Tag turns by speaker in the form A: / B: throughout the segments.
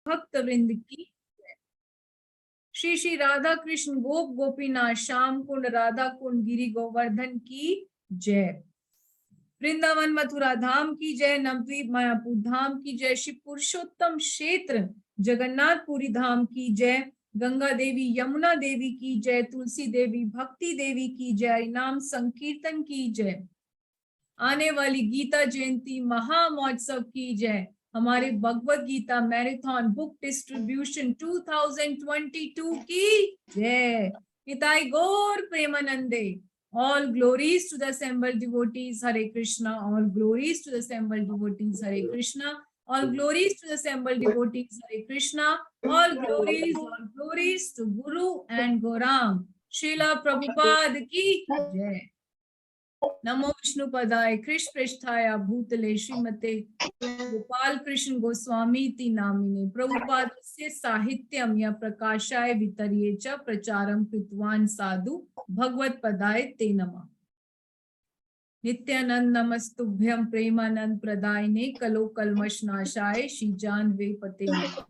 A: भक्त वृंद की जय। श्री श्री राधा कृष्ण गोप गोपीनाथ श्याम कुंड राधा कुंड गिरि गोवर्धन की जय। वृंदावन मथुरा धाम की जय। नवद्वीप मायापुर धाम की जय। शिव पुरुषोत्तम क्षेत्र जगन्नाथपुरी धाम की जय। गंगा देवी यमुना देवी की जय। तुलसी देवी भक्ति देवी की जय। नाम संकीर्तन की जय। आने वाली गीता जयंती महामहोत्सव की जय। हमारे Bhagavad Gita marathon book distribution 2022 की जय। निताई गौर प्रेमानंदे। All glories to the assembled devotees, Hare Krishna. All glories to the assembled devotees, Hare Krishna. All glories to the assembled devotees, Hare Krishna. All glories to Guru and Gaurang. Srila Prabhupada की जय। नमो विष्णु पदाय कृष्ण पृष्ठाय भूतले श्रीमते गोपाल कृष्ण गोस्वामी ति नामिने प्रभुपादस्य साहित्यम या प्रकाशाय वितर्ये च प्रचारं कृतवान् साधु भगवत पदाय ते नमः। नित्यानंद नमस्तुभ्यं प्रेमानंद प्रदायिने कलो कल्मषनाशाय श्री जानवे पते नमः।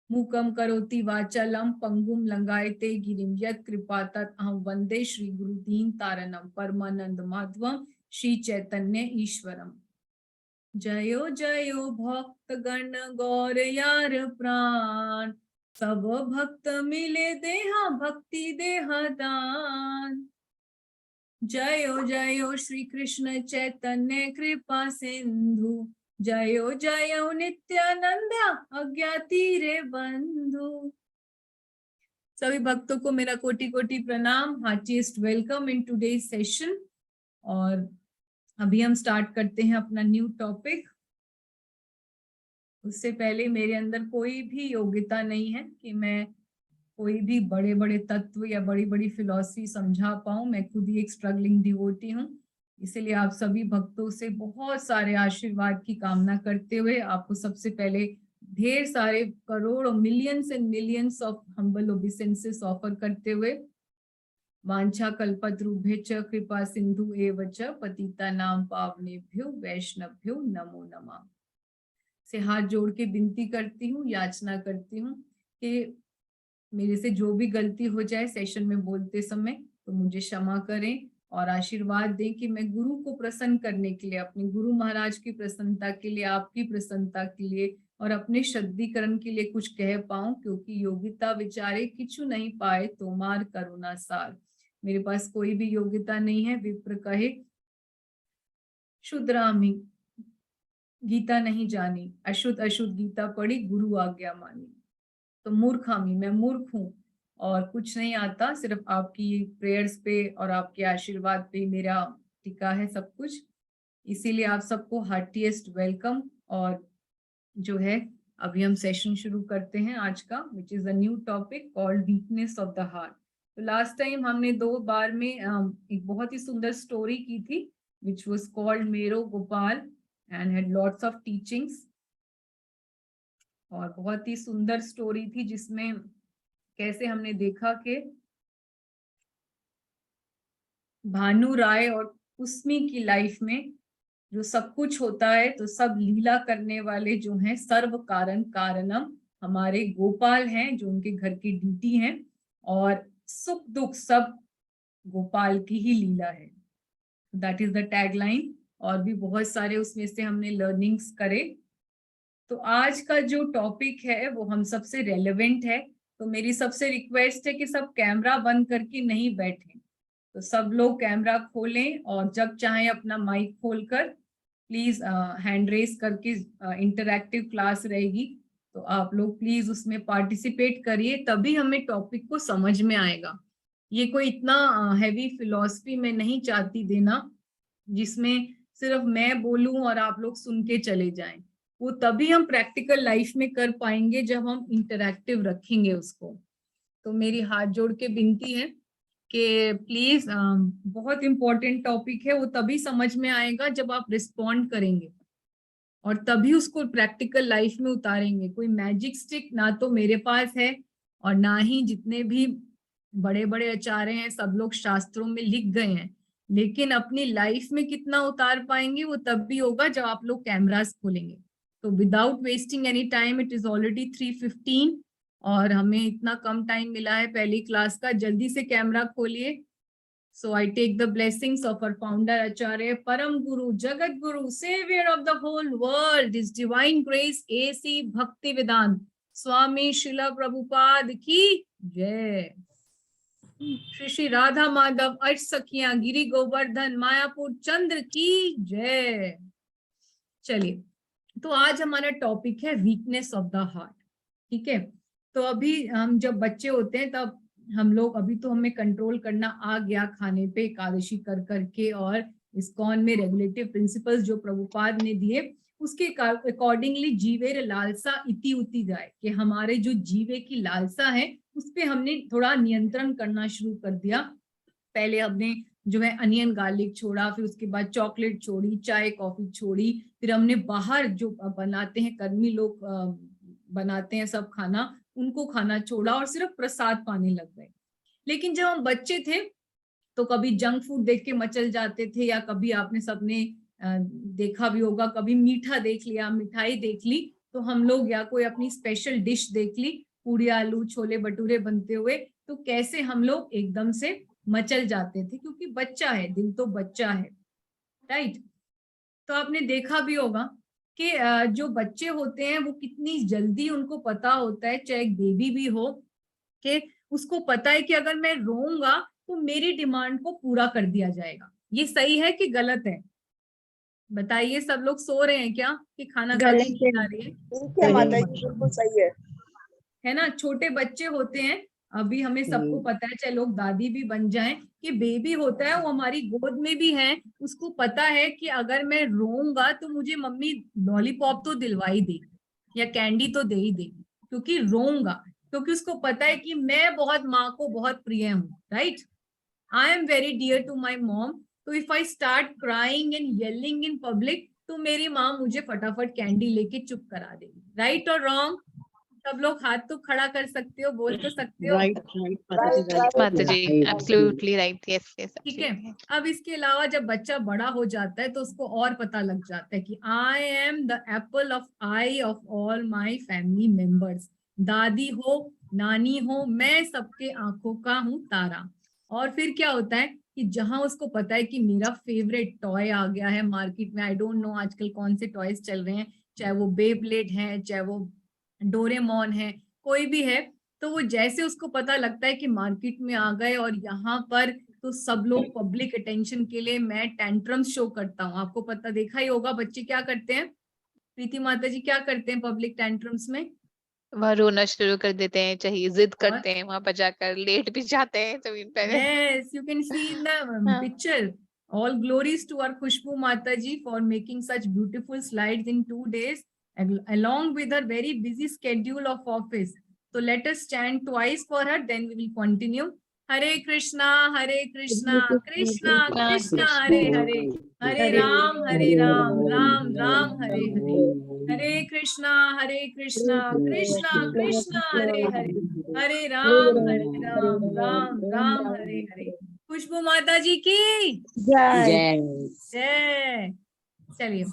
A: मूकं करोति वाचालं पंगुं लंगायते गिरिं यत्कृपा तत्अहं वंदे श्री गुरुदीन तारणं परमानंद माधवं श्री चैतन्य ईश्वरम। जयो जयो भक्त गण गौर यार प्राण सब भक्त मिले देहा भक्ति देहा दान। जयो जयो श्री कृष्ण चैतन्य कृपा सिंधु जयो जयो नित्यानंद अज्ञाति रे बंधु। सभी भक्तों को मेरा कोटि कोटि प्रणाम। Heartiest welcome in today session. और अभी हम स्टार्ट करते हैं अपना न्यू टॉपिक। उससे पहले मेरे अंदर कोई भी योग्यता नहीं है कि मैं कोई भी बड़े बड़े तत्व या बड़ी बड़ी फिलॉसफी समझा पाऊं। मैं खुद ही एक स्ट्रगलिंग डिवोटी हूँ। इसलिए आप सभी भक्तों से बहुत सारे आशीर्वाद की कामना करते हुए आपको सबसे पहले ढेर सारे crore millions and millions of humble obeisances offer करते हुए वांछा कल्पतरुभ्यश्च कृपा सिंधु एव च पतितानां पावनेभ्यो वैष्णवभ्यो नमो नमः से हाथ जोड़ के विनती करती हूँ, याचना करती हूँ कि मेरे से जो भी गलती हो जाए सेशन में बोलते समय तो मुझे क्षमा करें और आशीर्वाद दें कि मैं गुरु को प्रसन्न करने के लिए, अपने गुरु महाराज की प्रसन्नता के लिए, आपकी प्रसन्नता के लिए और अपने शुद्धिकरण के लिए कुछ कह पाऊं। क्योंकि योग्यता विचारे किछु नहीं पाए तोमार करुणा सार। मेरे पास कोई भी योग्यता नहीं है। विप्र कहे शुद्रामी गीता नहीं जानी, अशुद्ध अशुद्ध गीता पढ़ी गुरु आज्ञा मानी। तो मूर्खामी, मैं मूर्ख हूँ और कुछ नहीं आता। सिर्फ आपकी प्रेयर्स पे और आपके आशीर्वाद पे मेरा टिका है सब कुछ। इसीलिए आप सबको हार्टीएस्ट वेलकम। और जो है अभी हम सेशन शुरू करते हैं आज का, which is a new topic called weakness of the heart. तो लास्ट टाइम हमने 2 बार में एक बहुत ही सुंदर स्टोरी की थी विच वॉज कॉल्ड मेरो Gopal and had lots of teachings. और बहुत ही सुंदर स्टोरी थी जिसमें कैसे हमने देखा कि भानु राय और कुसमी की लाइफ में जो सब कुछ होता है तो सब लीला करने वाले जो हैं सर्व कारण कारणम हमारे गोपाल हैं, जो उनके घर की ड्यूटी हैं। और सुख दुख सब गोपाल की ही लीला है। That is the tagline. और भी बहुत सारे उसमें से हमने लर्निंग्स करे। तो आज का जो टॉपिक है वो हम सबसे रेलेवेंट है। तो मेरी सबसे रिक्वेस्ट है कि सब कैमरा बंद करके नहीं बैठें। तो सब लोग कैमरा खोलें और जब चाहें अपना माइक खोलकर प्लीज हैंड रेस करके इंटरैक्टिव क्लास रहेगी तो आप लोग प्लीज उसमें पार्टिसिपेट करिए, तभी हमें टॉपिक को समझ में आएगा। ये कोई इतना हैवी फिलॉसफी में नहीं चाहती देना जिसमें सिर्फ मैं बोलूं और आप लोग सुन के चले जाएं। वो तभी हम प्रैक्टिकल लाइफ में कर पाएंगे जब हम इंटरैक्टिव रखेंगे उसको। तो मेरी हाथ जोड़ के विनती है कि प्लीज बहुत इंपॉर्टेंट टॉपिक है, वो तभी समझ में आएगा जब आप रिस्पॉन्ड करेंगे और तभी उसको प्रैक्टिकल लाइफ में उतारेंगे। कोई मैजिक स्टिक ना तो मेरे पास है और ना ही जितने भी बड़े बड़े आचार्य हैं सब लोग शास्त्रों में लिख गए हैं लेकिन अपनी लाइफ में कितना उतार पाएंगे वो तब भी होगा जब आप लोग कैमरास खोलेंगे। तो without wasting any time, it is already 3:15 और हमें इतना कम टाइम मिला है पहली क्लास का, जल्दी से कैमरा खोलिए। So I take the blessings of our founder Acharya Param Guru, Jagat Guru, Savior of the whole world, His Divine Grace A.C. Bhaktivedanta Swami Srila Prabhupada की जय। श्री श्री राधा माधव अष्ट सखियां गिरी गोवर्धन मायापुर चंद्र की जय। चलिए, तो आज हमारा टॉपिक है वीकनेस ऑफ द हार्ट। ठीक है, तो अभी हम जब बच्चे होते हैं तब हम लोग, अभी तो हमें कंट्रोल करना आ गया खाने पे एकादशी कर करके, और इस्कॉन में रेगुलेटिव प्रिंसिपल्स जो प्रभुपाद ने दिए उसके अकॉर्डिंगली जीवेर लालसा इति उति जाए, कि हमारे जो जीवे की लालसा है उस पे हमने थोड़ा नियंत्रण करना शुरू कर दिया। पहले हमने जो है अनियन गार्लिक छोड़ा, फिर उसके बाद चॉकलेट छोड़ी, चाय कॉफी छोड़ी, फिर हमने बाहर जो बनाते हैं कर्मी लोग बनाते हैं सब खाना, उनको खाना छोड़ा और सिर्फ प्रसाद पाने लग गए। लेकिन जब हम बच्चे थे तो कभी जंक फूड देख के मचल जाते थे, या कभी आपने सबने देखा भी होगा, कभी मीठा देख लिया, मिठाई देख ली, तो हम लोग या कोई अपनी स्पेशल डिश देख ली, पूड़ी आलू छोले भटूरे बनते हुए, तो कैसे हम लोग एकदम से मचल जाते थे, क्योंकि बच्चा है, दिल तो बच्चा है, राइट। तो आपने देखा भी होगा कि जो बच्चे होते हैं वो कितनी जल्दी उनको पता होता है, चाहे एक बेबी भी हो, कि उसको पता है कि अगर मैं रोऊंगा तो मेरी डिमांड को पूरा कर दिया जाएगा। ये सही है कि गलत है? बताइए, सब लोग सो रहे हैं क्या कि खाना खाने की आ रही है?
B: ठीक है माता जी, बिल्कुल सही
A: है ना। छोटे बच्चे होते हैं, अभी हमें सबको पता है, चाहे लोग दादी भी बन जाएं, कि बेबी होता है वो हमारी गोद में भी है, उसको पता है कि अगर मैं रोऊंगा तो मुझे मम्मी लॉलीपॉप तो दिलवा ही देगी या कैंडी तो दे ही देगी, क्योंकि रोऊंगा, क्योंकि उसको पता है कि मैं बहुत माँ को बहुत प्रिय हूँ, right. I am very dear to my mom, तो if I start crying and yelling in public, तो मेरी माँ मुझे फटाफट कैंडी लेके चुप करा देगी, राइट और रॉन्ग? सब लोग हाथ तो खड़ा कर सकते हो, बोल तो सकते हो।
C: माता जी, एब्सोल्युटली राइट, यस यस।
A: ठीक है, अब इसके अलावा जब बच्चा बड़ा हो जाता है तो उसको और पता लग जाता है कि I am the Apple of I of all my family members. दादी हो, नानी हो, मैं सबके आंखों का हूँ तारा। और फिर क्या होता है कि जहां उसको पता है कि मेरा फेवरेट टॉय आ गया है मार्केट में, आई डोंट नो आजकल कौन से टॉयज चल रहे हैं, चाहे वो बेब्लेड है, चाहे वो डोरेमोन है, कोई भी है, तो वो जैसे उसको पता लगता है कि मार्केट में आ गए और यहाँ पर तो सब लोग पब्लिक अटेंशन के लिए मैं टेंट्रम्स शो करता हूँ। आपको पता, देखा ही होगा बच्चे क्या करते हैं, प्रीति माता जी क्या करते हैं पब्लिक टेंट्रम्स में?
C: वहाँ रोना शुरू कर देते हैं, चाहिए जिद करते हैं, वहां पर जाकर लेट भी जाते हैं जमीन पर।
A: Yes, you can see in the picture. All glories to our Khushbu Mataji for making such beautiful slides in 2 days, along with her very busy schedule of office. So let us chant twice for her, then we will continue. Hare Krishna, Krishna Krishna, Hare Hare, Hare Ram, Ram Ram, Hare Hare. Hare Krishna, Krishna Krishna, Hare Hare, Hare Ram, Ram Ram, Hare Hare. खुशबू माता जी की
B: जय।
A: जय। चलिए,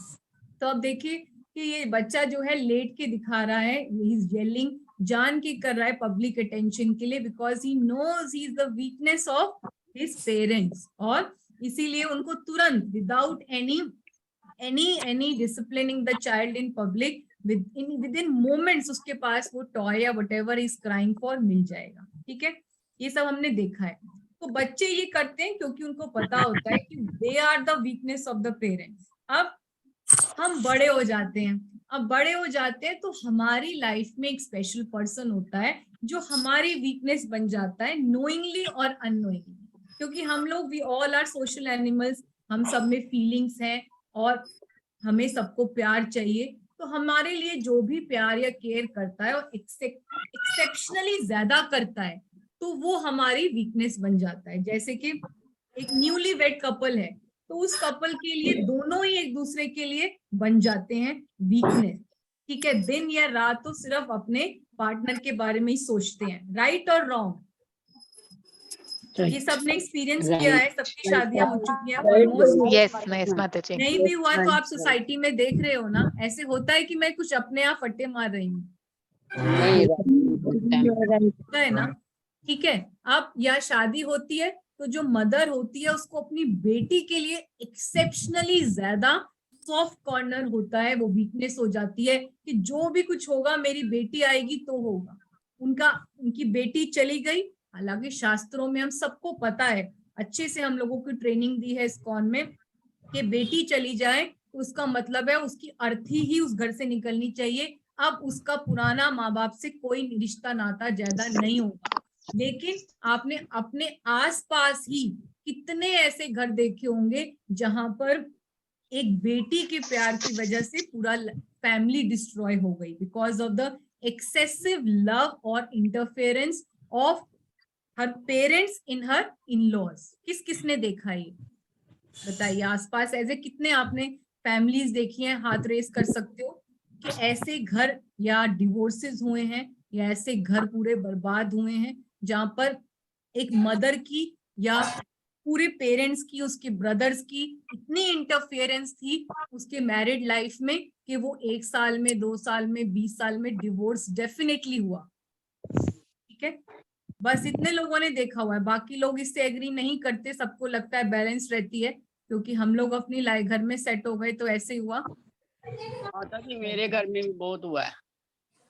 A: तो अब देखिए कि ये बच्चा जो है लेट के दिखा रहा है, ही इज येलिंग, जान के कर रहा है पब्लिक अटेंशन के लिए, because he knows he is the weakness of his parents, और इसीलिए उनको तुरंत without any disciplining the child in public, within moments उसके पास वो टॉय या व्हाटएवर इज क्राइंग फॉर मिल जाएगा। ठीक है, ये सब हमने देखा है। तो बच्चे ये करते हैं क्योंकि उनको पता होता है कि they are the weakness of the parents. अब हम बड़े हो जाते हैं, तो हमारी लाइफ में एक स्पेशल पर्सन होता है जो हमारी वीकनेस बन जाता है, नोइंगली और अननोइंगली, क्योंकि हम लोग we all are social animals, हम सब में फीलिंग्स हैं और हमें सबको प्यार चाहिए। तो हमारे लिए जो भी प्यार या केयर करता है और एक्सेप्शनली ज्यादा करता है, तो वो हमारी वीकनेस बन जाता है। जैसे कि एक न्यूली वेड कपल है, तो उस कपल के लिए दोनों ही एक दूसरे के लिए बन जाते हैं वीकनेस। ठीक है, दिन या रात तो सिर्फ अपने पार्टनर के बारे में ही सोचते हैं, राइट और रॉन्ग? ये सबने एक्सपीरियंस किया है, सबकी शादियां हो चुकी हैं ऑलमोस्ट।
C: यस यस माता जी।
A: नहीं भी हुआ तो आप सोसाइटी में देख रहे हो ना, ऐसे होता है कि मैं कुछ अपने आप फटे मार रही हूँ, होता है ना। ठीक है, अब या शादी होती है तो जो मदर होती है उसको अपनी बेटी के लिए एक्सेप्शनली ज्यादा सॉफ्ट कॉर्नर होता है, वो वीकनेस हो जाती है कि जो भी कुछ होगा मेरी बेटी आएगी तो होगा। उनकी बेटी चली गई, हालांकि शास्त्रों में हम सबको पता है, अच्छे से हम लोगों की ट्रेनिंग दी है इस्कॉन में, कि बेटी चली जाए तो उसका मतलब है उसकी अर्थी ही उस घर से निकलनी चाहिए। अब उसका पुराना माँ बाप से कोई रिश्ता नाता ज्यादा नहीं होगा। लेकिन आपने अपने आसपास ही कितने ऐसे घर देखे होंगे जहां पर एक बेटी के प्यार की वजह से पूरा फैमिली डिस्ट्रॉय हो गई, because of the excessive love और interference of her parents in her in laws. किस किसने देखा ये बताइए, आसपास ऐसे कितने आपने फैमिलीज देखी हैं, हाथ रेस कर सकते हो कि ऐसे घर या डिवोर्सेस हुए हैं या ऐसे घर पूरे बर्बाद हुए हैं जहां पर एक मदर की या पूरे पेरेंट्स की, उसके ब्रदर्स की इतनी इंटरफेरेंस थी उसके मैरिड लाइफ में कि वो 1 साल में, 2 साल में, 20 साल में डिवोर्स डेफिनेटली हुआ। ठीक है, बस इतने लोगों ने देखा हुआ है, बाकी लोग इससे एग्री नहीं करते, सबको लगता है बैलेंस रहती है क्योंकि हम लोग अपनी लाइफ घर में सेट हो गए तो ऐसे हुआ।
D: माता जी मेरे घर में भी बहुत हुआ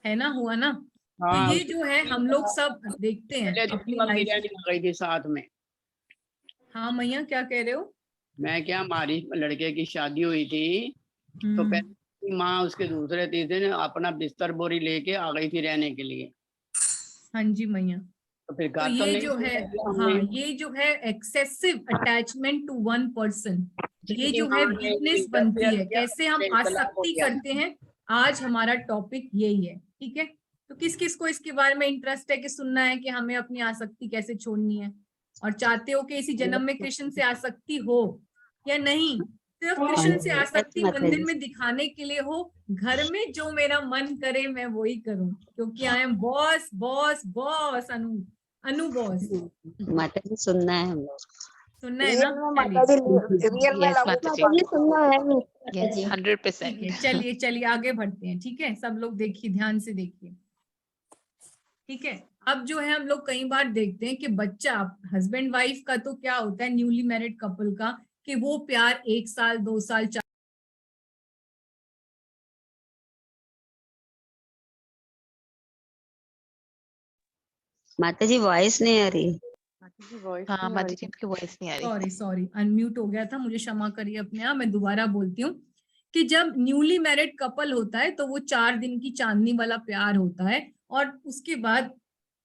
A: है ना, हुआ ना। तो
D: हाँ,
A: ये जो है हम लोग सब देखते हैं अपनी लाइफ।
D: बिरयानी आ गई थी साथ में।
A: हाँ मैया क्या कह रहे हो?
D: मैं क्या, हमारी लड़के की शादी हुई थी तो पहले माँ उसके दूसरे तीसरे दिन अपना बिस्तर बोरी लेके आ गई थी रहने के लिए।
A: हाँ जी मैया।
D: तो फिर
A: तो
D: घर तो
A: ये
D: नहीं
A: जो है,
D: हमने।
A: हाँ ये जो है excessive attachment to one person, ये जो है वीकनेस बनती है, कैसे हम आसक्ति करते हैं, आज हमारा टॉपिक यही है। ठीक है, तो किस किस को इसके बारे में इंटरेस्ट है कि सुनना है कि हमें अपनी आसक्ति कैसे छोड़नी है, और चाहते हो कि इसी जन्म में कृष्ण से आसक्ति हो या नहीं, सिर्फ कृष्ण से आसक्ति मंदिर में दिखाने के लिए हो, घर में जो मेरा मन करे मैं वही करूं, क्योंकि I am boss boss boss Anu boss.
E: माता जी सुनना है हम लोग।
A: सुनना है ना,
B: रियल में माता जी, रियल में
C: Yes,
B: लगो
C: माता
B: ना
C: जी।
B: बात।
E: सुनना है
C: यस
A: ठीक
C: 100%।
A: है, चलिए चलिए आगे बढ़ते हैं। ठीक है, सब लोग देखिए, ध्यान से देखिए। ठीक है, अब जो है हम लोग कई बार देखते हैं कि बच्चा, हस्बैंड वाइफ का तो क्या होता है, न्यूली मैरिड कपल का, कि वो प्यार 1 साल 2 साल
E: माता जी वॉइस नहीं आ रही।
C: हाँ माता जी आपकी वॉइस नहीं आ रही।
A: सॉरी सॉरी अनम्यूट हो गया था, मुझे क्षमा करिए अपने आप, मैं दोबारा बोलती हूँ कि जब न्यूली मैरिड कपल होता है तो वो 4 दिन की चांदनी वाला प्यार होता है, और उसके बाद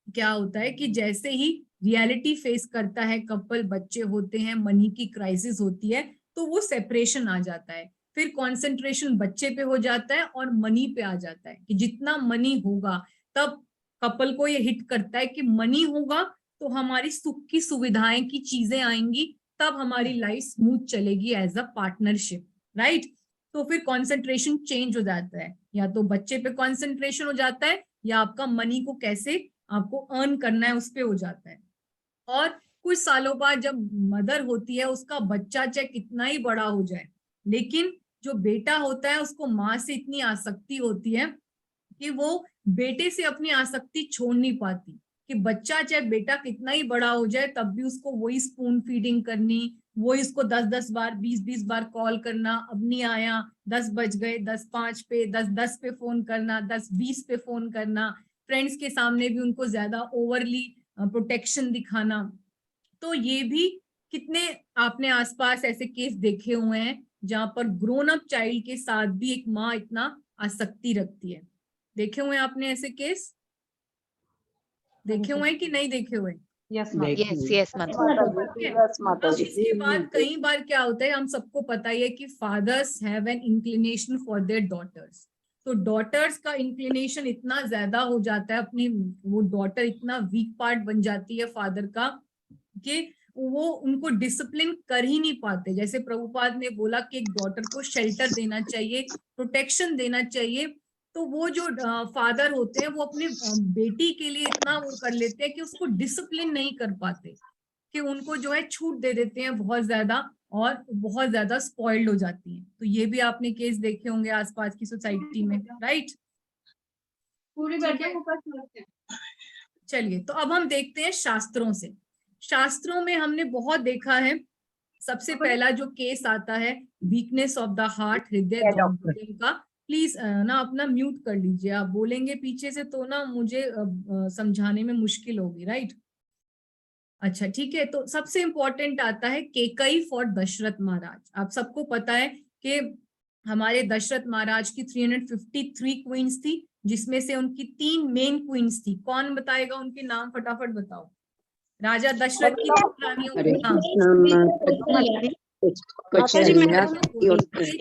A: क्या होता है कि जैसे ही रियलिटी फेस करता है कपल, बच्चे होते हैं, मनी की क्राइसिस होती है, तो वो सेपरेशन आ जाता है, फिर कंसंट्रेशन बच्चे पे हो जाता है और मनी पे आ जाता है कि जितना मनी होगा, तब कपल को ये हिट करता है कि मनी होगा तो हमारी सुख की सुविधाएं की चीजें आएंगी, तब हमारी लाइफ स्मूथ चलेगी एज अ पार्टनरशिप, राइट। तो फिर कंसंट्रेशन चेंज हो जाता है, या तो बच्चे पे कंसंट्रेशन हो जाता है या आपका मनी को कैसे आपको अर्न करना है उस पे हो जाता है। और कुछ सालों बाद जब मदर होती है, उसका बच्चा चाहे कितना ही बड़ा हो जाए, लेकिन जो बेटा होता है उसको माँ से इतनी आसक्ति होती है कि वो बेटे से अपनी आसक्ति छोड़ नहीं पाती, कि बच्चा चाहे बेटा कितना ही बड़ा हो जाए तब भी उसको वही स्पून फीडिंग करनी, वही उसको 10-10 बार 20-20 बार कॉल करना, अब नहीं आया, 10 बज गए, 10:05 पे, 10:10 पे फोन करना, 10:20 पे फोन करना, फ्रेंड्स के सामने भी उनको ज्यादा ओवरली प्रोटेक्शन दिखाना। तो ये भी कितने आपने आसपास ऐसे केस देखे हुए हैं जहां पर ग्रोन अप चाइल्ड के साथ भी एक माँ इतना आसक्ति रखती है। देखे हुए आपने ऐसे केस? देखे हुए कि नहीं देखे हुए?
C: यस यस माता
B: यस माता
A: अब
B: जी।
A: इसके बाद कई बार क्या होता है, हम सबको पता ही है कि fathers have an inclination for their daughters, तो डॉटर्स का इंक्लिनेशन इतना ज्यादा हो जाता है, अपनी वो डॉटर इतना वीक पार्ट बन जाती है फादर का कि वो उनको डिसिप्लिन कर ही नहीं पाते। जैसे प्रभुपाद ने बोला कि एक डॉटर को शेल्टर देना चाहिए, प्रोटेक्शन देना चाहिए, तो वो जो फादर होते हैं वो अपने बेटी के लिए इतना वो कर लेते हैं कि उसको डिसिप्लिन नहीं कर पाते। कि उनको जो है छूट दे देते हैं बहुत ज्यादा और बहुत ज्यादा स्पॉइल्ड हो जाती हैं। तो ये भी आपने केस देखे होंगे आसपास की सोसाइटी में, राइट? चलिए, तो अब हम देखते हैं शास्त्रों से। शास्त्रों में हमने बहुत देखा है, सबसे पहला जो केस आता है वीकनेस ऑफ द हार्ट, हृदय दौर्बल्य का। प्लीज ना अपना म्यूट कर लीजिए, आप बोलेंगे पीछे से तो ना मुझे समझाने में मुश्किल होगी, राइट? अच्छा ठीक है, तो सबसे इंपॉर्टेंट आता है केकई फॉर दशरथ महाराज। आप सबको पता है कि हमारे दशरथ महाराज की 353 क्वींस थी, जिसमें से उनकी 3 मेन क्वींस थी। कौन बताएगा उनके नाम? फटाफट बताओ। राजा दशरथ की 3 रानियों के नाम एक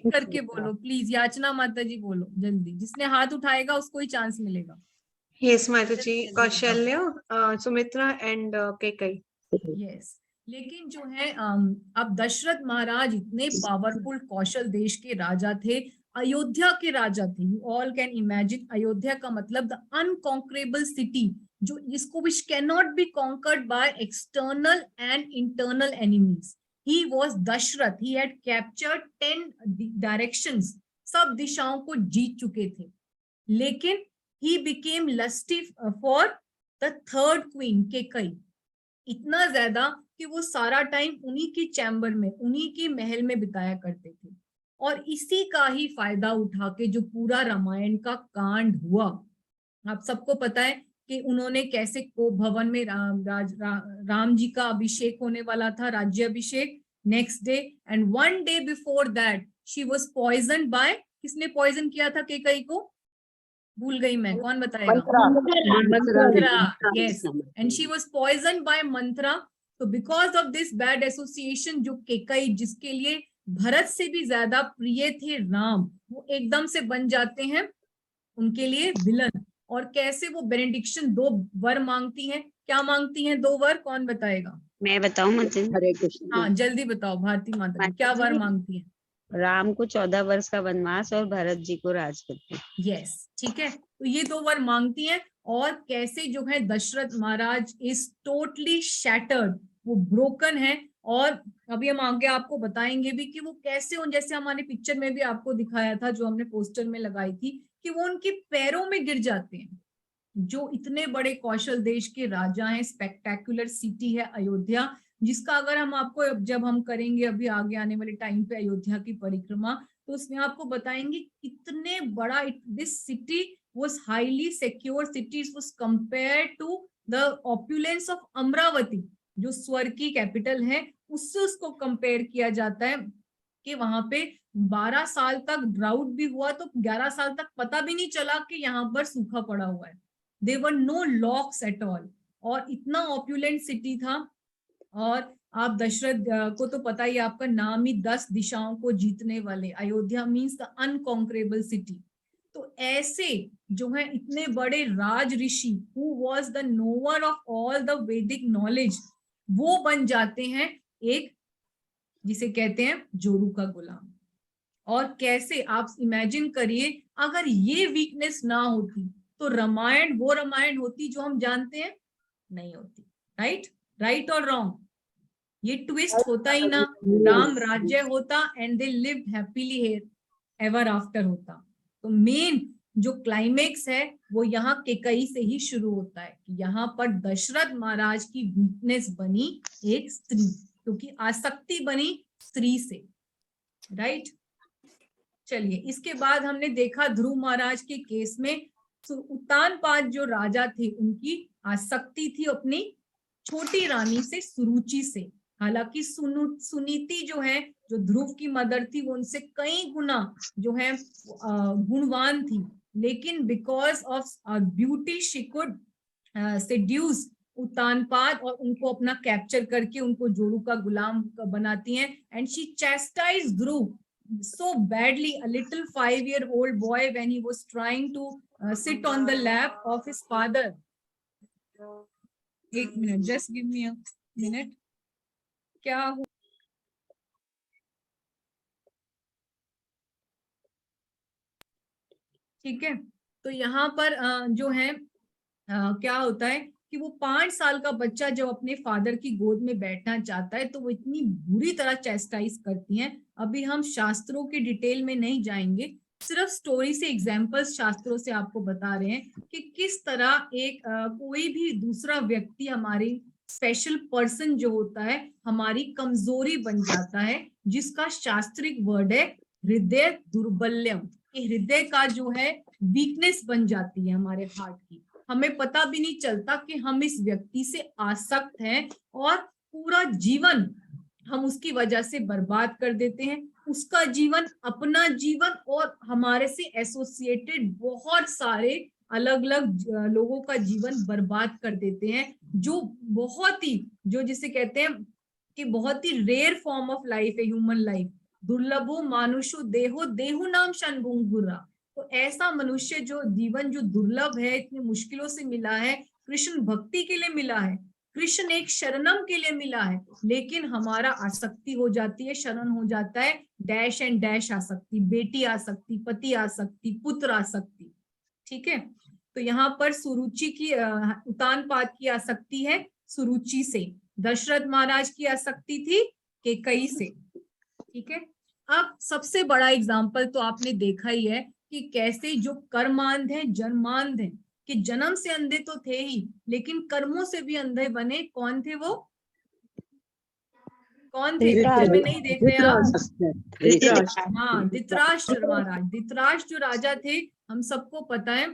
A: करके बोलो प्लीज। याचना माता जी बोलो जल्दी, जिसने हाथ उठाएगा उसको ही चांस मिलेगा।
F: Yes, Mataji, Kaushalya, Sumitra and Kekai.
A: Yes, लेकिन जो है अब दशरथ महाराज इतने पावरफुल कौशल देश के राजा थे, अयोध्या के राजा थे। You all can imagine, Ayodhya का मतलब द अनकॉन्करेबल सिटी, जो जिसको which can not be conquered by external and internal enemies. He was Dasharath, he had captured 10 directions, सब दिशाओं को जीत चुके थे। लेकिन he became lusty for the third queen Kaikeyi, इतना ज्यादा कि वो सारा टाइम उन्हीं की चैम्बर में, उन्हीं के महल में बिताया करते थे। और इसी का ही फायदा उठा के जो पूरा रामायण का कांड हुआ, आप सबको पता है कि उन्होंने कैसे को भवन में राम जी का अभिषेक होने वाला था, राज्य अभिषेक, next day, and 1 day before that she was poisoned by, किसने पॉइजन किया था केकई को? भूल गई मैं, कौन बताएगा? Manthara, yes, and she was poisoned by Manthara. तो because of this bad association, जो केकई जिसके लिए भरत से भी ज्यादा प्रिय थे राम, वो एकदम से बन जाते हैं उनके लिए विलन। और कैसे वो बेनेडिक्शन 2 वर मांगती हैं। क्या मांगती हैं 2 वर? कौन बताएगा?
E: मैं बताऊं माताजी?
B: हरे कृष्ण।
A: हाँ जल्दी बताओ भारती माता जी, क्या वर मांगती हैं?
E: राम को 14 वर्ष का वनवास और भरत जी को राजगद्दी।
A: यस, ठीक है, तो ये 2 वर मांगती हैं। और कैसे जो है दशरथ महाराज इज टोटली शैटर्ड, वो ब्रोकन है। और अभी हम आगे आपको बताएंगे भी कि वो कैसे, उन जैसे हमारे पिक्चर में भी आपको दिखाया था, जो हमने पोस्टर में लगाई थी, कि वो उनके पैरों में गिर जाते हैं। जो इतने बड़े कौशल देश के राजा हैं, स्पेक्टेकुलर सिटी है अयोध्या, जिसका अगर हम आपको, जब हम करेंगे अभी आगे आने वाले टाइम पे अयोध्या की परिक्रमा, तो उसमें आपको बताएंगे कितने बड़ा this city was highly secure city, was compared to the opulence of Amaravati, जो स्वर्ग की कैपिटल है, उससे उसको कंपेयर किया जाता है। कि वहां पे 12 साल तक ड्राउट भी हुआ तो 11 साल तक पता भी नहीं चला कि यहाँ पर सूखा पड़ा हुआ है। There were no locks at all, और इतना ऑप्युलेंट सिटी था। और आप दशरथ को तो पता ही, आपका नाम ही 10 दिशाओं को जीतने वाले, Ayodhya means the unconquerable city. तो ऐसे जो है इतने बड़े राज ऋषि, who was the knower of all the Vedic knowledge, वो बन जाते हैं एक, जिसे कहते हैं जोरू का गुलाम। और कैसे आप इमेजिन करिए, अगर ये वीकनेस ना होती तो रामायण वो रामायण होती जो हम जानते हैं? नहीं होती। राइट? राइट और रॉन्ग? ये ट्विस्ट होता ही ना, राम राज्य होता and they lived happily ever after होता। तो मेन जो क्लाइमेक्स है वो यहाँ केकई से ही शुरू होता है कि यहाँ पर दशरथ महाराज की वीकनेस बनी एक स्त्री, क्योंकि आसक्ति बनी स्त्री से। राइट? चलिए, इसके बाद हमने देखा ध्रुव महाराज के केस में उत्तानपाद जो राजा थे, उनकी आसक्ति थी अपनी छोटी रानी से, सुरुचि से। हालांकि सुनीति जो है, जो ध्रुव की मदर थी, वो उनसे कई गुना जो है गुणवान थी, लेकिन because of beauty she could seduce Uttanapada, और उनको अपना कैप्चर करके उनको जोरू का गुलाम बनाती हैं। And she चैस्टाइज Dhruv so badly, a little 5-year-old boy, when he was trying to sit on the lap of his father. एक minute, just give me a minute. क्या हुआ? ठीक है, तो यहाँ पर जो है क्या होता है कि वो 5 साल का बच्चा जब अपने फादर की गोद में बैठना चाहता है तो वो इतनी बुरी तरह चेस्टाइज करती हैं। अभी हम शास्त्रों के डिटेल में नहीं जाएंगे, सिर्फ स्टोरी से एग्जाम्पल्स शास्त्रों से आपको बता रहे हैं कि किस तरह एक कोई भी दूसरा व्यक्ति हमारी स्पेशल पर्सन जो होता है हमारी कमजोरी बन जाता है, जिसका शास्त्रिक वर्ड है हृदय दुर्बल्यम, कि हृदय का जो है वीकनेस बन जाती है हमारे हार्ट की। हमें पता भी नहीं चलता कि हम इस व्यक्ति से आसक्त हैं और पूरा जीवन हम उसकी वजह से बर्बाद कर देते हैं, उसका जीवन, अपना जीवन और हमारे से एसोसिएटेड बहुत सारे अलग अलग लोगों का जीवन बर्बाद कर देते हैं, जो बहुत ही, जो जिसे कहते हैं कि बहुत ही रेयर फॉर्म ऑफ लाइफ है ह्यूमन लाइफ। दुर्लभो मानुषो देहो देहु नाम शनभुंगुरा। तो ऐसा मनुष्य जो जीवन जो दुर्लभ है, इतनी मुश्किलों से मिला है, कृष्ण भक्ति के लिए मिला है, कृष्ण एक शरणम के लिए मिला है, लेकिन हमारा आसक्ति हो जाती है, शरण हो जाता है डैश एंड डैश आसक्ति, बेटी आसक्ति, पति आसक्ति, पुत्र आसक्ति। ठीक है, तो यहाँ पर सुरुचि की उतानपाद की आसक्ति है सुरुचि से, दशरथ महाराज की आसक्ति थी कैकेयी से। ठीक है, अब सबसे बड़ा एग्जाम्पल तो आपने देखा ही है कि कैसे जो कर्मांध है जन्मांध है, कि जन्म से अंधे तो थे ही लेकिन कर्मों से भी अंधे बने। कौन थे वो, कौन थे, पिक्चर में नहीं देख रहे आप? हाँ, धृतराष्ट्र महाराज। धृतराष्ट्र जो राजा थे, हम सबको पता है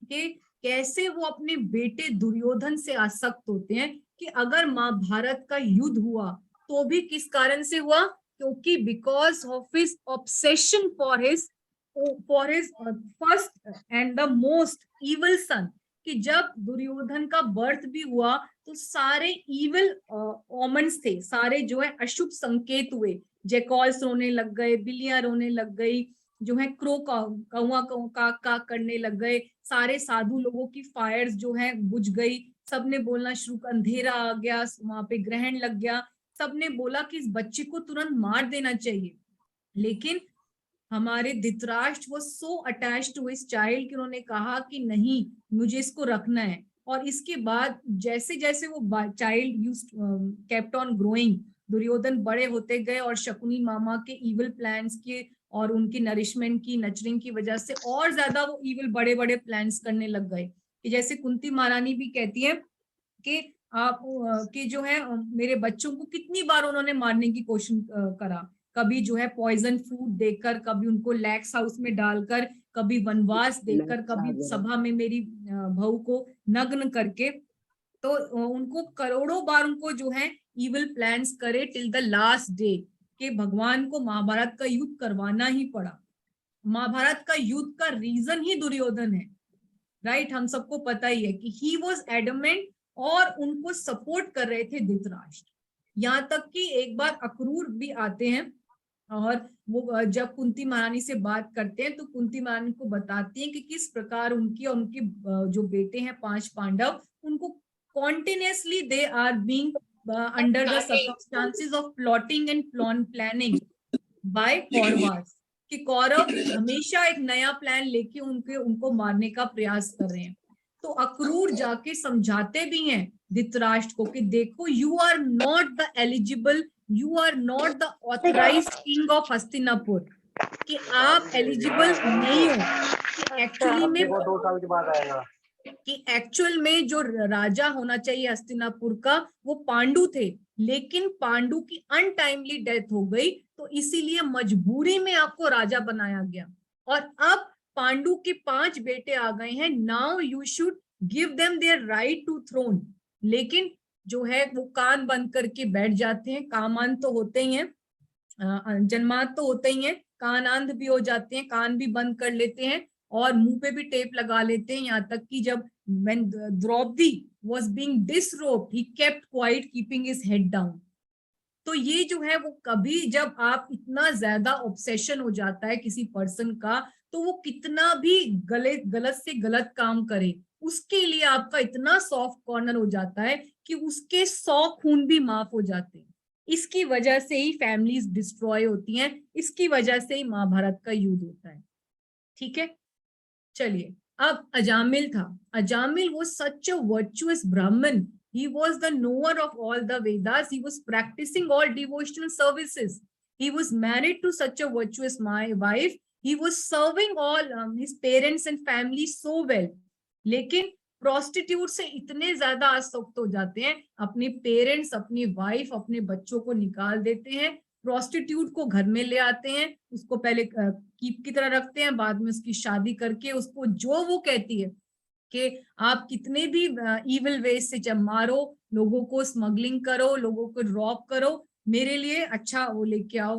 A: कि कैसे वो अपने बेटे दुर्योधन से आसक्त होते हैं, कि अगर महाभारत का युद्ध हुआ तो भी किस कारण से हुआ, क्योंकि because of his obsession for his first and the most evil son. कि जब दुर्योधन का बर्थ भी हुआ तो सारे इविल ओमेंस थे, सारे जो है अशुभ संकेत हुए, जैकॉल्स रोने लग गए, बिल्लियां रोने लग गई, जो है क्रो कौवा का करने लग गए, सारे साधु लोगों की फायर्स जो है बुझ गई, सबने बोलना शुरू, अंधेरा आ गया, वहां पे ग्रहण लग गया, सबने बोला कि इस बच्चे को तुरंत मार देना चाहिए। लेकिन हमारे धृतराष्ट्र वो so attached to his child कि उन्होंने कहा कि नहीं, मुझे इसको रखना है। और इसके बाद जैसे जैसे वो child kept on growing, Duryodhana बड़े होते गए और शकुनी मामा के इविल प्लान्स के और उनकी नरिशमेंट की, नर्चरिंग की वजह से और ज्यादा वो इविल बड़े बड़े प्लान्स करने लग गए। कि जैसे कुंती महारानी भी कहती है कि आप कि जो है मेरे बच्चों को कितनी बार उन्होंने मारने की कोशिश करा, कभी जो है पॉइजन फ्रूट देकर, कभी उनको लैक्स हाउस में डालकर, कभी वनवास देकर, कभी सभा में मेरी बहू को नग्न करके। तो उनको करोड़ों बार उनको जो है इविल प्लान्स करे टिल द लास्ट डे, कि भगवान को महाभारत का युद्ध करवाना ही पड़ा। महाभारत का युद्ध का रीजन ही दुर्योधन है, राइट? हम सबको पता ही है कि ही वॉज एडमेंट और उनको सपोर्ट कर रहे थे धृतराष्ट्र। यहाँ तक कि एक बार अक्रूर भी आते हैं और वो जब कुंती महारानी से बात करते हैं तो कुंती महारानी को बताती हैं कि किस प्रकार उनकी और उनके जो बेटे हैं 5 पांडव, उनको continuously they are being under the circumstances of plotting and planning by Kauravas, कि कौरव हमेशा एक नया प्लान लेके उनको मारने का प्रयास कर रहे हैं। तो अक्रूर जाके समझाते भी हैं धृतराष्ट्र को कि देखो, you are not the eligible, you are not the authorized king of Hastinapur, कि आप एलिजिबल नहीं हो। एक्चुअली में 2 साल के बाद आएगा कि एक्चुअल में जो राजा होना चाहिए हस्तिनापुर का वो पांडु थे, लेकिन पांडु की अनटाइमली डेथ हो गई, तो इसीलिए मजबूरी में आपको राजा बनाया गया। और अब पांडु के 5 बेटे आ गए हैं, now you should give them their right to throne. लेकिन जो है वो कान बंद करके बैठ जाते हैं। कामान तो होते ही हैं, जन्मात तो होते ही हैं, कान अंध भी हो जाते हैं, कान भी बंद कर लेते हैं और मुंह पे भी टेप लगा लेते हैं। यहाँ तक कि जब when Draupadi was being disrobed, he kept quiet, keeping his head down। तो ये जो है वो कभी, जब आप इतना ज्यादा ऑब्सेशन हो जाता है किसी पर्सन का, तो वो कितना भी गलत से गलत काम करे, उसके लिए आपका इतना सॉफ्ट कॉर्नर हो जाता है कि उसके 100 खून भी माफ हो जाते हैं। इसकी वजह से ही फैमिलीज डिस्ट्रॉय होती हैं, इसकी वजह से ही महाभारत का युद्ध होता है। ठीक है, चलिए अब अजामिल था, Ajamil was such a virtuous Brahmin. He was the knower of all the Vedas. He was practicing all devotional services. He was married to such a virtuous wife. He was serving all his parents and family so well. लेकिन prostitute से इतने ज्यादा आसक्त हो जाते हैं, अपने parents, अपनी वाइफ, अपने बच्चों को निकाल देते हैं, प्रोस्टिट्यूट को घर में ले आते हैं, उसको पहले कीप की तरह रखते हैं, बाद में उसकी शादी करके उसको जो वो कहती है कि आप कितने भी इविल वेज से जब मारो, लोगों को स्मगलिंग करो, लोगों को रॉब करो, मेरे लिए अच्छा वो लेके आओ,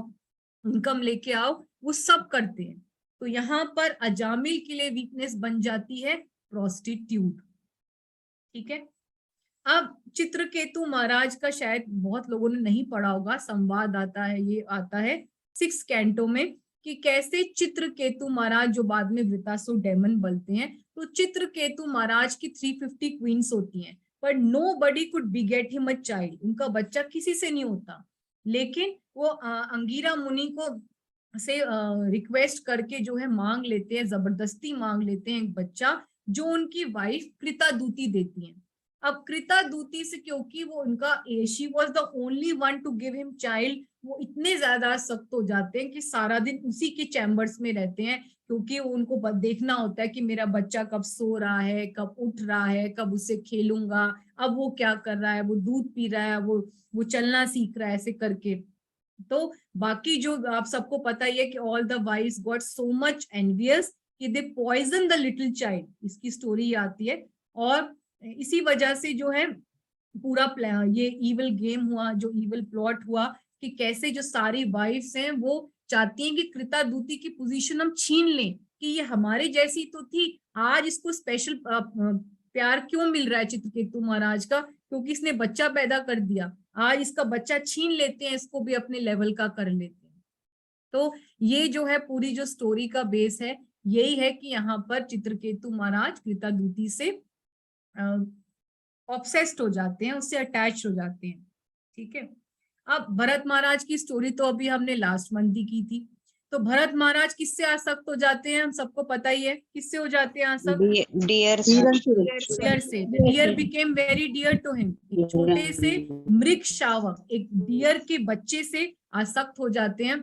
A: इनकम लेके आओ, वो सब करते हैं। तो यहाँ पर अजामिल के लिए वीकनेस बन जाती है प्रोस्टिट्यूट। ठीक है। अब चित्रकेतु महाराज का शायद बहुत लोगों ने नहीं पढ़ा होगा, संवाद आता है, ये आता है 6 कैंटो में, कि कैसे चित्रकेतु महाराज जो बाद में वृतासुर डेमन बनते हैं, तो चित्रकेतु महाराज की 350 क्वींस होती हैं, पर nobody could बिगेट him a child, उनका बच्चा किसी से नहीं होता। लेकिन वो अंगीरा मुनि को से रिक्वेस्ट करके जो है मांग लेते हैं, जबरदस्ती मांग लेते हैं एक बच्चा, जो उनकी वाइफ कृतादूति देती है। अब कृतादूति से, क्योंकि वो उनका she was the only one two give him child, वो इतने ज्यादा सख्त हो जाते हैं कि सारा दिन उसी के चैम्बर्स में रहते हैं, क्योंकि उनको देखना होता है कि मेरा बच्चा कब सो रहा है, कब उठ रहा है, कब उससे खेलूंगा, अब वो क्या कर रहा है, वो दूध पी रहा है, वो चलना सीख रहा है, ऐसे करके। तो बाकी जो आप सबको पता ही है कि all the wives got so much envious कि they poison the little child, इसकी स्टोरी आती है। और इसी वजह से जो है पूरा ये इविल गेम हुआ, जो इविल प्लॉट हुआ, कि कैसे जो सारी वाइफ्स हैं वो चाहती हैं कि कृतादूति की पोजीशन हम छीन लें, कि ये हमारे जैसी तो थी, आज इसको स्पेशल प्यार क्यों मिल रहा है चित्रकेतु महाराज का, क्योंकि इसने बच्चा पैदा कर दिया, आज इसका बच्चा छीन लेते हैं, इसको भी अपने लेवल का कर लेते हैं। तो ये जो है पूरी जो स्टोरी का बेस है, यही है कि यहाँ पर चित्रकेतु महाराज कृतादूति से ऑब्सेस्ड हो जाते हैं, उससे अटैच हो जाते हैं। ठीक है। अब भरत महाराज की स्टोरी तो अभी हमने लास्ट मंथ ही की थी। तो भरत महाराज किससे आसक्त हो जाते हैं, हम सबको पता ही है, किससे हो जाते हैं आसक्त?
E: डियर
A: डियर से। Deer became very dear to him. एक छोटे से मृग शावक, एक डियर के बच्चे से आसक्त हो जाते हैं,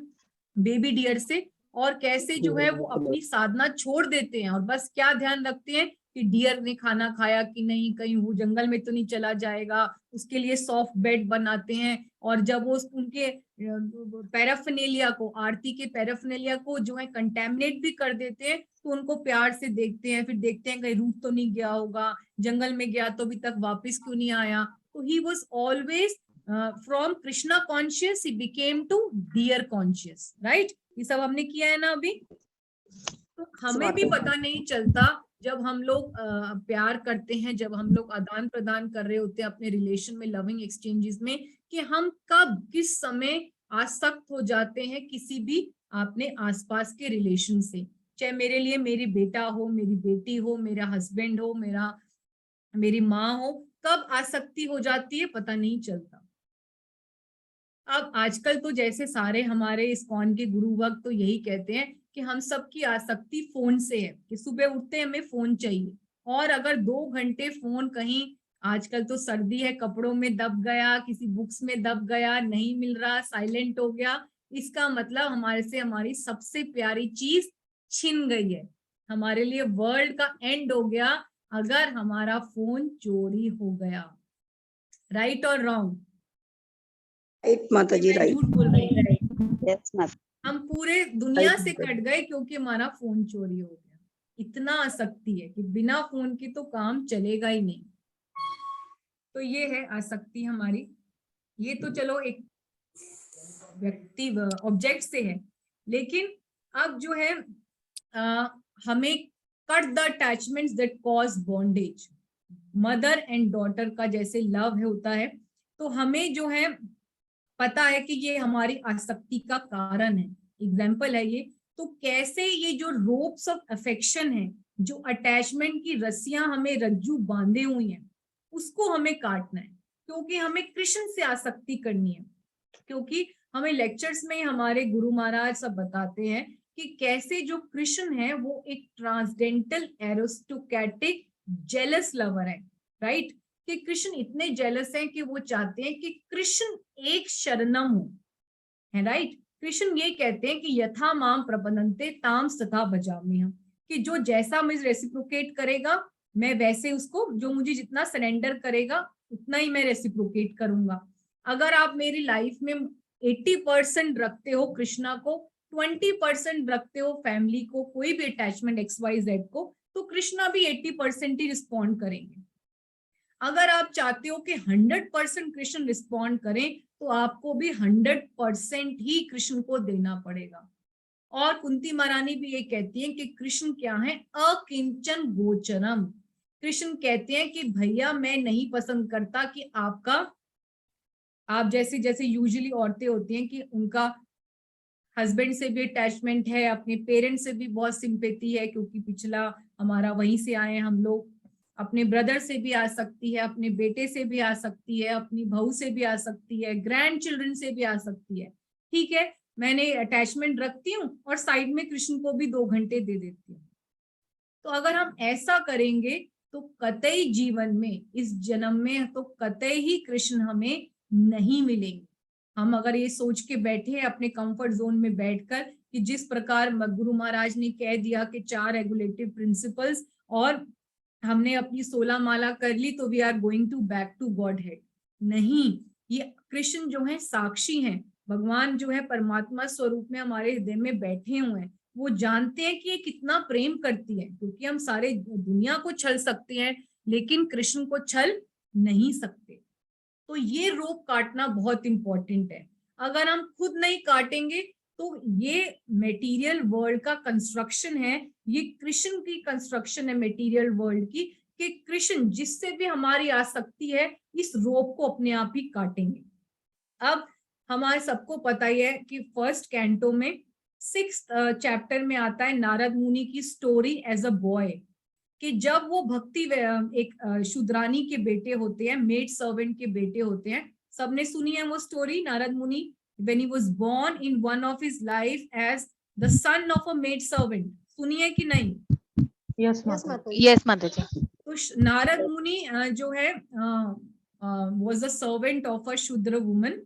A: बेबी डियर से। और कैसे जो है वो अपनी साधना छोड़ देते हैं और बस क्या ध्यान रखते हैं कि डियर ने खाना खाया कि नहीं, कहीं वो जंगल में तो नहीं चला जाएगा, उसके लिए सॉफ्ट बेड बनाते हैं। और जब वो उनके पैराफिनेलिया को, आरती के पैराफिनेलिया को जो है कंटेमिनेट भी कर देते हैं, तो उनको प्यार से देखते हैं, फिर देखते हैं कहीं रूट तो नहीं गया होगा, जंगल में गया तो अभी तक वापस क्यों नहीं आया। तो he was always from Krishna conscious he became too deer conscious, right. ये सब हमने किया है ना अभी। तो हमें भी पता नहीं चलता जब हम लोग प्यार करते हैं, जब हम लोग आदान प्रदान कर रहे होते हैं अपने रिलेशन में, लविंग एक्सचेंजेस में, कि हम कब किस समय आसक्त हो जाते हैं किसी भी अपने आसपास के रिलेशन से, चाहे मेरे लिए मेरी बेटा हो, मेरी बेटी हो, मेरा हस्बैंड हो, मेरी माँ हो, कब आसक्ति हो जाती है पता नहीं चलता। अब आजकल तो जैसे सारे हमारे इस्कॉन के गुरु वक्त तो यही कहते हैं कि हम सबकी आसक्ति फोन से है, कि सुबह उठते हैं हमें फोन चाहिए, और अगर 2 घंटे फोन कहीं, आजकल तो सर्दी है, कपड़ों में दब गया, किसी बुक्स में दब गया, नहीं मिल रहा, साइलेंट हो गया, इसका मतलब हमारे से हमारी सबसे प्यारी चीज छिन गई है, हमारे लिए वर्ल्ड का एंड हो गया अगर हमारा फोन चोरी हो गया। राइट और रॉन्ग?
B: राइट माता जी, राइट।
A: झूठ बोल रही हूँ?
E: यस माता।
A: हम पूरे दुनिया से कट गए क्योंकि हमारा फोन चोरी हो गया। इतना आसक्ति है कि बिना फोन के तो काम चलेगा ही नहीं। तो ये है आसक्ति हमारी। ये तो चलो एक व्यक्ति ऑब्जेक्ट से है, लेकिन अब जो है हमें cut the attachments that cause bondage. Mother and daughter का जैसे लव होता है, तो हमें जो है पता है कि ये हमारी आसक्ति का कारण है, एग्जाम्पल है ये। तो कैसे ये जो रोप्स ऑफ अफेक्शन है, जो अटैचमेंट की रस्सियां हमें रज्जू बांधे हुई हैं, उसको हमें काटना है, क्योंकि हमें कृष्ण से आसक्ति करनी है। क्योंकि हमें लेक्चर्स में हमारे गुरु महाराज सब बताते हैं कि कैसे जो कृष्ण है वो एक ट्रांसडेंटल एरिस्टोक्रेटिक जेलस लवर है, राइट। कि कृष्ण इतने जेलस हैं कि वो चाहते हैं कि कृष्ण एक शरणम हो, है राइट। कृष्ण ये कहते हैं कि यथा माम प्रपन्नन्ते ताम तथा भजामि हम, कि जो जैसा मुझे रेसिप्रोकेट करेगा मैं वैसे उसको, जो मुझे जितना सरेंडर करेगा उतना ही मैं रेसिप्रोकेट करूंगा। अगर आप मेरी लाइफ में 80% रखते हो कृष्णा को, 20% रखते हो फैमिली को, कोई भी अटैचमेंट XYZ को, तो कृष्णा भी 80% ही रिस्पॉन्ड करेंगे। अगर आप चाहते हो कि 100% कृष्ण रिस्पॉन्ड करें तो आपको भी 100% ही कृष्ण को देना पड़ेगा। और कुंती महारानी भी ये कहती है कि कृष्ण क्या है, अकिंचन गोचरम। कृष्ण कहते हैं कि भैया मैं नहीं पसंद करता कि आप जैसे यूजुअली औरतें होती हैं कि उनका हस्बैंड से भी अटैचमेंट है, अपने पेरेंट्स से भी बहुत सिंपैथी है क्योंकि पिछला हमारा वहीं से आए हैं हम लोग, अपने ब्रदर से भी आ सकती है, अपने बेटे से भी आ सकती है, अपनी बहू से भी आ सकती है, ग्रैंड चिल्ड्रन से भी आ सकती है। ठीक है, मैंने अटैचमेंट रखती हूँ और साइड में कृष्ण को भी 2 घंटे दे देती हूँ। तो अगर हम ऐसा करेंगे तो कतई जीवन में, इस जन्म में तो कतई ही कृष्ण हमें नहीं मिलेंगे। हम अगर ये सोच के बैठे हैं अपने कंफर्ट जोन में बैठकर कि जिस प्रकार गुरु महाराज ने कह दिया कि 4 रेगुलेटिव प्रिंसिपल्स और हमने अपनी 16 माला कर ली तो we are going to back to godhead, नहीं। ये कृष्ण जो है साक्षी हैं, भगवान जो है परमात्मा स्वरूप में हमारे हृदय में बैठे हुए हैं, वो जानते हैं कि ये कितना प्रेम करती है। क्योंकि हम सारे दुनिया को छल सकते हैं लेकिन कृष्ण को छल नहीं सकते। तो ये रोप काटना बहुत इंपॉर्टेंट है। अगर हम खुद नहीं काटेंगे तो ये मटेरियल वर्ल्ड का कंस्ट्रक्शन है, ये कृष्ण की कंस्ट्रक्शन है मटेरियल वर्ल्ड की, कि कृष्ण जिससे भी हमारी आसक्ति है इस रोप को अपने आप ही काटेंगे। अब हमारे सबको पता ही है कि फर्स्ट कैंटो में 6th चैप्टर में आता है नारद मुनि की स्टोरी एज अ बॉय, कि जब वो भक्ति एक शूद्रानी के बेटे होते हैं, मेड सर्वेंट के बेटे होते हैं, सबने सुनी है वो स्टोरी। नारद मुनि when he was born in one of his life as the son of a maid servant, सुनी है कि नहीं?
C: यस माता जी।
A: तो नारद मुनि जो है was a servant of a Shudra woman,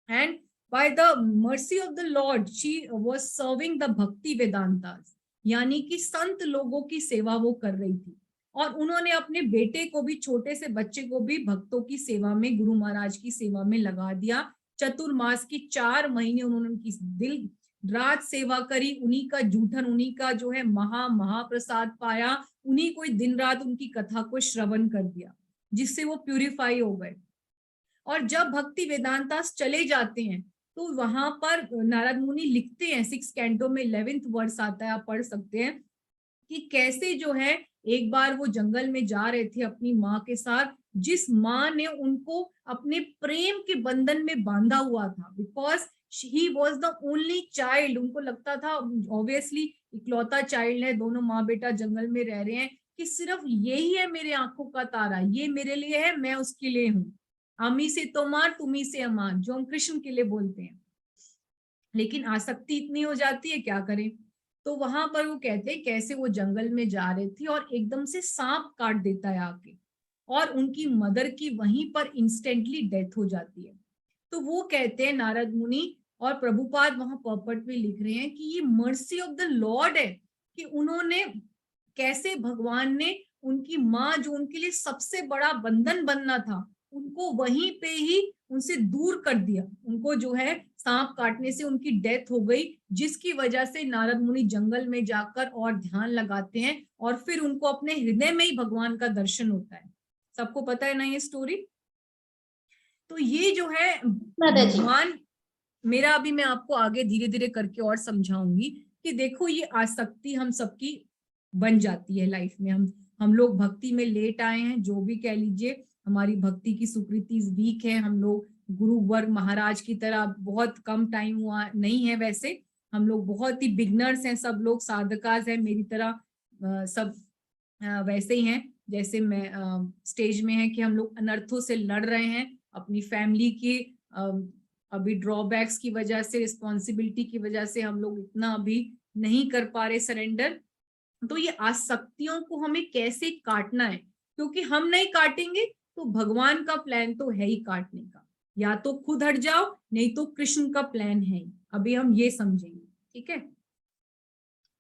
A: and by the mercy of the Lord she was serving the Bhakti Vedantas, यानी कि संत लोगों की सेवा वो कर रही थी। और उन्होंने अपने बेटे को भी, छोटे से बच्चे को भी भक्तों की सेवा में, गुरु महाराज की सेवा में लगा दिया। चतुर्मास की 4 महीने उन्होंने उनकी दिल रात सेवा करी, उन्हीं का जूठन, उन्हीं का जो है महाप्रसाद पाया, उन्हीं को दिन रात उनकी कथा को श्रवण कर दिया, जिससे वो प्यूरिफाई हो गए। और जब भक्ति वेदांतास चले जाते हैं तो वहां पर नारद मुनि लिखते हैं 6 कैंटो में 11th वर्स आता है, आप पढ़ सकते हैं, कि कैसे जो है एक बार वो जंगल में जा रहे थे अपनी माँ के साथ, जिस माँ ने उनको अपने प्रेम के बंधन में बांधा हुआ था, because he was the only child. उनको लगता था, ऑब्वियसली इकलौता चाइल्ड है, दोनों माँ बेटा जंगल में रह रहे हैं, कि सिर्फ यही है मेरे आंखों का तारा, ये मेरे लिए है, मैं उसके लिए हूँ। अमी से तोमार, तुम्ही से अमार, जो हम कृष्ण के लिए बोलते हैं। लेकिन आसक्ति इतनी हो जाती है, क्या करें। तो वहां पर वो कहते हैं कैसे वो जंगल में जा रहे थे और एकदम से सांप काट देता है आके, और उनकी मदर की वहीं पर इंस्टेंटली डेथ हो जाती है। तो वो कहते हैं नारद मुनि, और प्रभुपाद वहां पर्पट में लिख रहे हैं कि ये मर्सी ऑफ द लॉर्ड है, कि उन्होंने कैसे, भगवान ने उनकी माँ जो उनके लिए सबसे बड़ा बंधन बनना था, उनको वहीं पे ही उनसे दूर कर दिया। उनको जो है सांप काटने से उनकी डेथ हो गई, जिसकी वजह से नारद मुनि जंगल में जाकर और ध्यान लगाते हैं और फिर उनको अपने हृदय में ही भगवान का दर्शन होता है। सबको पता है ना ये स्टोरी। तो ये जो है भगवान, मेरा अभी मैं आपको आगे धीरे धीरे करके और समझाऊंगी कि देखो ये आसक्ति हम सबकी बन जाती है लाइफ में। हम लोग भक्ति में लेट आए हैं, जो भी कह लीजिए, हमारी भक्ति की सुकृति वीक है, हम लोग गुरु वर्ग महाराज की तरह बहुत कम टाइम हुआ नहीं है, वैसे हम लोग बहुत ही बिगनर्स हैं, सब लोग साधकास हैं मेरी तरह, सब वैसे ही हैं जैसे मैं स्टेज में है कि हम लोग अनर्थों से लड़ रहे हैं, अपनी फैमिली की अभी ड्रॉबैक्स की वजह से, रिस्पॉन्सिबिलिटी की वजह से हम लोग इतना अभी नहीं कर पा रहे सरेंडर। तो ये आसक्तियों को हमें कैसे काटना है, क्योंकि हम नहीं काटेंगे तो भगवान का प्लान तो है ही काटने का, या तो खुद हट जाओ नहीं तो कृष्ण का प्लान है ही। अभी हम ये समझेंगे, ठीक है।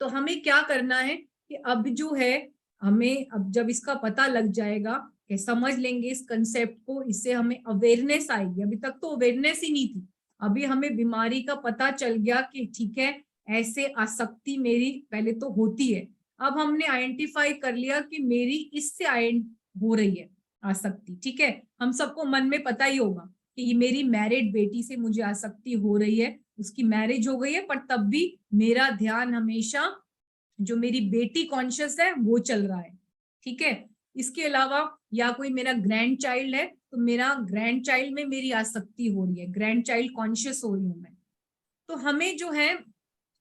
A: तो हमें क्या करना है कि अब जो है हमें, अब जब इसका पता लग जाएगा कि समझ लेंगे इस कंसेप्ट को, इससे हमें अवेयरनेस आएगी। अभी तक तो अवेयरनेस ही नहीं थी, अभी हमें बीमारी का पता चल गया कि ठीक है ऐसे आसक्ति मेरी पहले तो होती है। अब हमने आइडेंटिफाई कर लिया कि मेरी इससे हो रही है आसक्ति, ठीक है। हम सबको मन में पता ही होगा कि ये मेरी मैरिड बेटी से मुझे आसक्ति हो रही है, उसकी मैरिज हो गई है, पर तब भी मेरा ध्यान हमेशा जो मेरी बेटी कॉन्शियस है वो चल रहा है, ठीक है। इसके अलावा या कोई मेरा ग्रैंड चाइल्ड है तो मेरा ग्रैंड चाइल्ड में मेरी आसक्ति हो रही है, ग्रैंड चाइल्ड कॉन्शियस हो रही हूं मैं। तो हमें जो है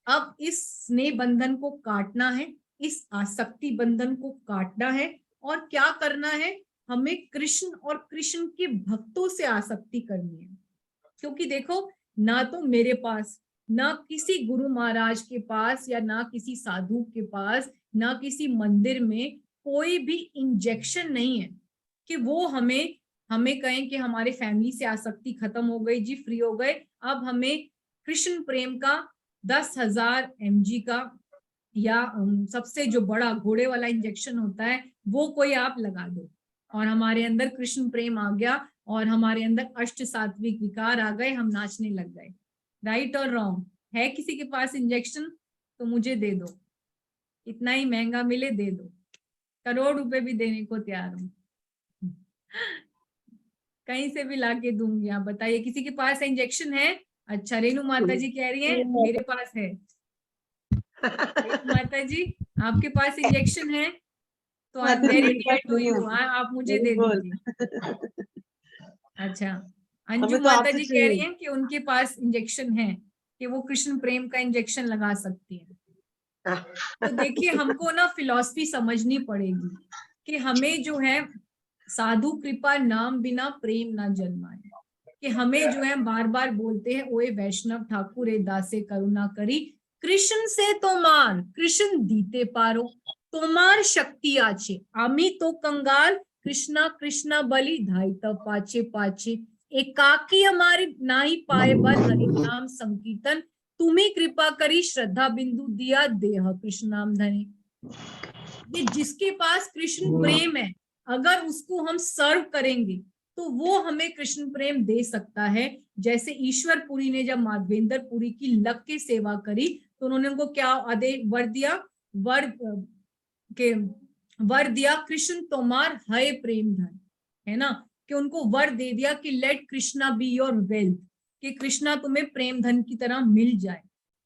A: अब इस स्नेह बंधन को काटना है, इस आसक्ति बंधन को काटना है। और क्या करना है, हमें कृष्ण और कृष्ण के भक्तों से आसक्ति करनी है। क्योंकि देखो, ना तो मेरे पास, ना किसी गुरु महाराज के पास, या ना किसी साधु के पास, ना किसी मंदिर में कोई भी इंजेक्शन नहीं है कि वो हमें कहें कि हमारे फैमिली से आसक्ति खत्म हो गई जी, फ्री हो गए, अब हमें कृष्ण प्रेम का 10,000 mg का या सबसे जो बड़ा घोड़े वाला इंजेक्शन होता है वो कोई आप लगा दो और हमारे अंदर कृष्ण प्रेम आ गया और हमारे अंदर अष्ट सात्विक विकार आ गए, हम नाचने लग गए। राइट और रॉन्ग? है किसी के पास इंजेक्शन तो मुझे दे दो, इतना ही महंगा मिले दे दो, करोड़ रुपए भी देने को तैयार हूं, कहीं से भी लाके दूंगी। आप बताइए किसी के पास इंजेक्शन है? अच्छा, रेणु माता जी कह रही है मेरे पास है। रेणु माता जी आपके पास इंजेक्शन है तो I am very dear to you, आप मुझे दे दीजिए। अच्छा, अंजू माता जी कह रही हैं कि उनके पास इंजेक्शन है, कि वो कृष्ण प्रेम का इंजेक्शन लगा सकती है। तो देखिए हमको ना फिलॉसफी समझनी पड़ेगी कि हमें जो है साधु कृपा नाम बिना प्रेम ना जन्माए, कि हमें जो है बार बार बोलते हैं ओए वैष्णव ठाकुर ए दासे करुणा करी, कृष्ण से तोमार कृष्ण दीते पारो, तोमार शक्ति आचे आमी तो कंगाल, कृष्णा कृष्णा बलि धाई तब पाचे पाचे, एकाकी हमारी नाही पाए बल हरि नाम संकीर्तन, तुम्ही कृपा करी श्रद्धा बिंदु दिया देह कृष्ण नाम धने। ये जिसके पास कृष्ण प्रेम है अगर उसको हम सर्व करेंगे तो वो हमें कृष्ण प्रेम दे सकता है। जैसे ईश्वर पुरी ने जब माधवेंद्र पुरी की लक की सेवा करी तो उन्होंने उनको क्या आदेश वर दिया, कृष्ण तोमार है प्रेम धन, है ना, कि उनको वर दे दिया कि let Krishna be your wealth, कि कृष्णा तुम्हें प्रेम धन की तरह मिल जाए।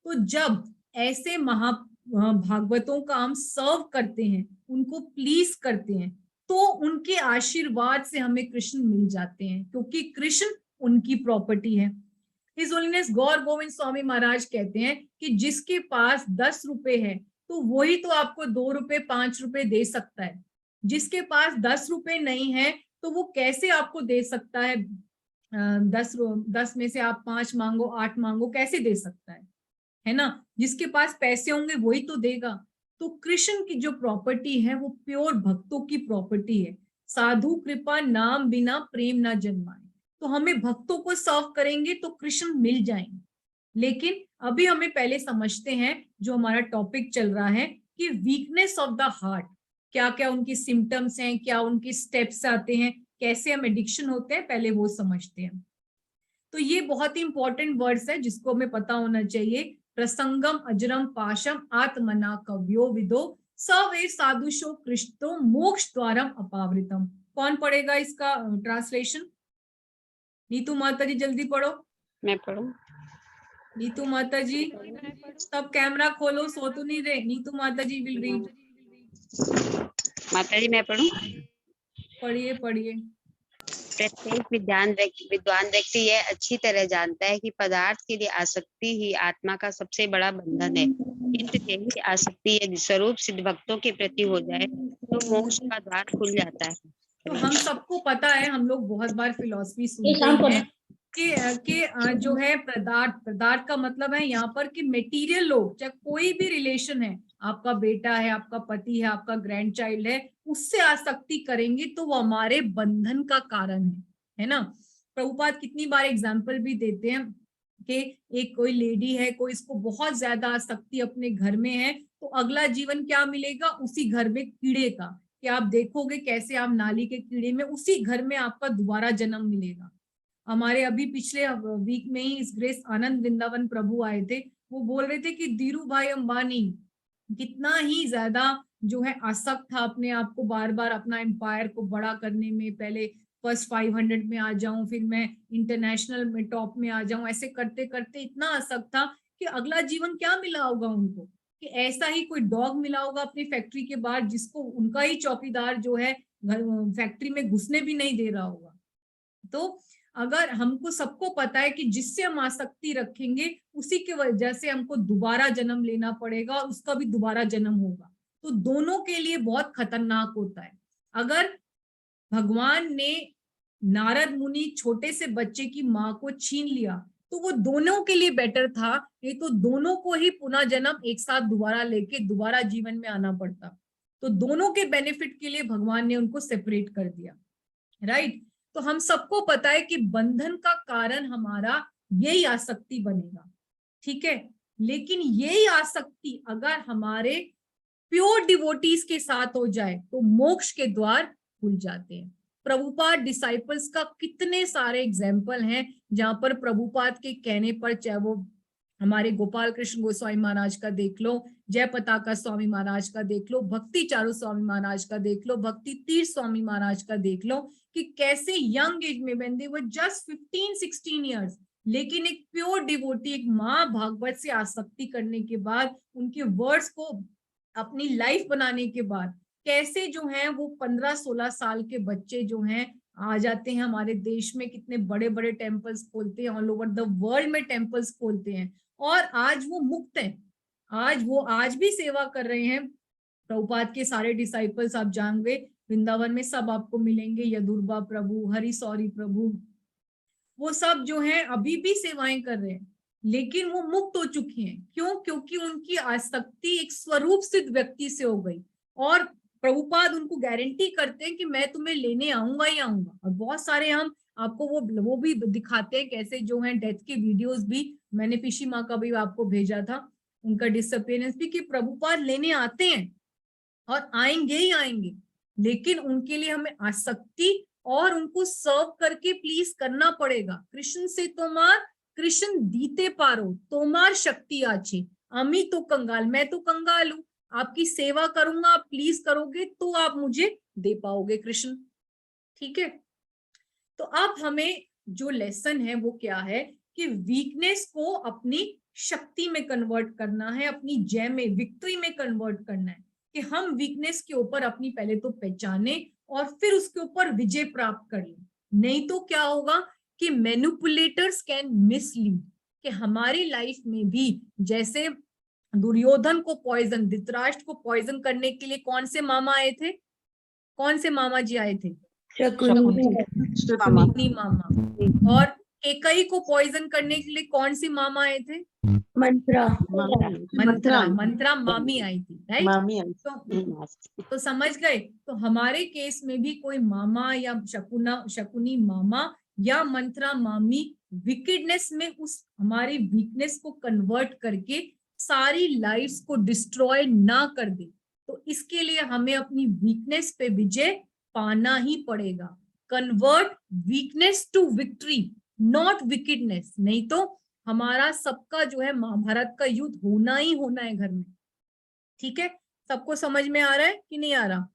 A: तो जब ऐसे भागवतों का हम सर्व करते हैं, उनको प्लीज करते हैं, तो उनके आशीर्वाद से हमें कृष्ण मिल जाते हैं, क्योंकि कृष्ण उनकी प्रॉपर्टी है। हिज होलीनेस गौर गोविंद स्वामी महाराज कहते हैं कि जिसके पास 10 रुपए है तो वही तो आपको 2 रुपए 5 रुपए दे सकता है। जिसके पास 10 रुपए नहीं है तो वो कैसे आपको दे सकता है? 10 में से आप 5 मांगो 8 मांगो, कैसे दे सकता है ना? जिसके पास पैसे होंगे वही तो देगा। तो कृष्ण की जो प्रॉपर्टी है वो प्योर भक्तों की प्रॉपर्टी है। साधु कृपा नाम बिना प्रेम ना जन्माए, तो हमें भक्तों को सर्व करेंगे तो कृष्ण मिल जाएंगे। लेकिन अभी हमें पहले समझते हैं जो हमारा टॉपिक चल रहा है कि वीकनेस ऑफ द हार्ट, क्या क्या उनकी सिम्टम्स हैं, क्या उनकी स्टेप्स आते हैं, कैसे हम एडिक्शन होते हैं, पहले वो समझते हैं। तो ये बहुत ही इंपॉर्टेंट वर्ड्स है जिसको हमें पता होना चाहिए। प्रसंगम अजरम पाशम आत्मना कव्यो विदो सवे साधुषो कृष्णो मोक्ष द्वारम अपावृतम। कौन पढ़ेगा इसका ट्रांसलेशन? नीतू माता जी जल्दी पढ़ो।
E: मैं पढ़ूं?
A: नीतू माता जी सब कैमरा खोलो, सो तो नहीं रहे। नीतू माता जी विल रीड।
E: माता जी मैं पढ़ूं?
A: पढ़िए पढ़िए।
E: प्रत्येक विद्वान व्यक्ति यह अच्छी तरह जानता है कि पदार्थ के लिए आसक्ति ही आत्मा का सबसे बड़ा बंधन है। किंतु यही आसक्ति यदि स्वरूप सिद्ध भक्तों के प्रति हो जाए तो मोक्ष का द्वार खुल जाता है।
A: तो हम सबको पता है, हम लोग बहुत बार फिलॉसफी सुनते हैं कि जो है पदार्थ का मतलब है यहाँ पर कि मेटीरियल लोग, चाहे कोई भी रिलेशन है, आपका बेटा है, आपका पति है, आपका ग्रैंड चाइल्ड है, उससे आसक्ति करेंगे तो वो हमारे बंधन का कारण है ना। प्रभुपाद कितनी बार एग्जाम्पल भी देते हैं कि एक कोई लेडी है, कोई इसको बहुत ज्यादा आसक्ति अपने घर में है, तो अगला जीवन क्या मिलेगा, उसी घर में कीड़े का, कि आप देखोगे कैसे आप नाली के कीड़े में, उसी घर में आपका दोबारा जन्म मिलेगा। हमारे अभी पिछले वीक में ही इस ग्रेस आनंद वृंदावन प्रभु आए थे, वो बोल रहे थे कि धीरू भाई अंबानी कितना ही ज्यादा जो है आसक्त था अपने आप को, बार बार अपना एम्पायर को बड़ा करने में, पहले फर्स्ट 500 में आ जाऊं, फिर मैं इंटरनेशनल में टॉप में आ जाऊं, ऐसे करते करते इतना आसक्त था कि अगला जीवन क्या मिला होगा उनको, कि ऐसा ही कोई डॉग मिला होगा अपनी फैक्ट्री के बाहर, जिसको उनका ही चौकीदार जो है फैक्ट्री में घुसने भी नहीं दे रहा होगा। तो अगर हमको सबको पता है कि जिससे हम आसक्ति रखेंगे उसी की वजह से हमको दोबारा जन्म लेना पड़ेगा और उसका भी दोबारा जन्म होगा, तो दोनों के लिए बहुत खतरनाक होता है। अगर भगवान ने नारद मुनि छोटे से बच्चे की माँ को छीन लिया तो वो दोनों के लिए बेटर था, नहीं तो दोनों को ही पुनः जन्म एक साथ दोबारा लेके दोबारा जीवन में आना पड़ता। तो दोनों के बेनिफिट के लिए भगवान ने उनको सेपरेट कर दिया, राइट। तो हम सबको पता है कि बंधन का कारण हमारा यही आसक्ति बनेगा, ठीक है। लेकिन यही आसक्ति अगर हमारे प्योर डिवोटीज के साथ हो जाए तो मोक्ष के द्वार खुल जाते हैं। प्रभुपाद डिसाइपल्स का कितने सारे एग्जाम्पल हैं जहां पर प्रभुपाद के कहने पर, चाहे वो हमारे गोपाल कृष्ण गोस्वामी महाराज का देख लो, जय पताका स्वामी महाराज का देख लो, भक्ति चारू स्वामी महाराज का देख लो, भक्ति तीर्थ स्वामी महाराज का देख लो, कि कैसे यंग एज में, when they were just 15-16 years, लेकिन एक प्योर डिवोटी, एक माँ भागवत से आसक्ति करने के बाद, उनके वर्ड्स को अपनी लाइफ बनाने के बाद, कैसे जो है वो 15-16 साल के बच्चे जो हैं आ जाते हैं हमारे देश में, कितने बड़े बड़े टेम्पल्स खोलते हैं, ऑल ओवर द वर्ल्ड में टेम्पल्स खोलते हैं, और आज वो मुक्त हैं, आज भी सेवा कर रहे हैं। प्रभुपाद के सारे डिसाइपल्स आप जान वृंदावन में सब आपको मिलेंगे, यदुर्बा प्रभु, हरि सौरी प्रभु, वो सब जो है अभी भी सेवाएं कर रहे हैं, लेकिन वो मुक्त हो चुकी हैं। क्यों? क्योंकि उनकी आसक्ति एक स्वरूप सिद्ध व्यक्ति से हो गई, और प्रभुपाद उनको गारंटी करते हैं कि मैं तुम्हें लेने आऊंगा ही आऊंगा। और बहुत सारे हम आपको वो भी दिखाते हैं, कैसे जो है डेथ के वीडियोस भी, मैंने पिशी माँ का भी आपको भेजा था, उनका डिसअपियरेंस भी, कि प्रभुपाद लेने आते हैं और आएंगे ही आएंगे, लेकिन उनके लिए हमें आसक्ति और उनको सर्व करके प्लीज करना पड़ेगा। कृष्ण से तोमार कृष्ण दीते पारो, तोमार शक्ति आछे, अमी तो कंगाल, मैं तो कंगाल हूं, आपकी सेवा करूंगा, आप प्लीज करोगे तो आप मुझे दे पाओगे कृष्ण, ठीक है। तो अब हमें जो लेसन है वो क्या है, कि वीकनेस को अपनी शक्ति में कन्वर्ट करना है, अपनी जय में, विक्ट्री में कन्वर्ट करना है, कि हम वीकनेस के ऊपर अपनी पहले तो पहचाने और फिर उसके ऊपर विजय प्राप्त कर लें। नहीं तो क्या होगा कि मैनिपुलेटर्स कैन मिसलीड, कि हमारी लाइफ में भी जैसे दुर्योधन को पॉइजन, धृतराष्ट्र को पॉइजन करने के लिए कौन से मामा आए थे, कौन से मामा जी आए थे, शकुनी मामा, और केकई को पॉइजन करने के लिए कौन सी मामा आए थे, मंत्रा मामी आई थी, राइट। तो समझ गए। तो हमारे केस में भी कोई मामा या शकुनी मामा या मंत्रा मामी विकेडनेस में उस हमारी वीकनेस को कन्वर्ट करके सारी लाइफ्स को डिस्ट्रॉय ना कर दे, तो इसके लिए हमें अपनी वीकनेस पे विजय पाना ही पड़ेगा। Convert weakness to victory, not wickedness, नहीं तो हमारा सबका जो है महाभारत का युद्ध होना ही होना है घर में, ठीक है। सबको समझ में आ रहा है कि नहीं आ रहा?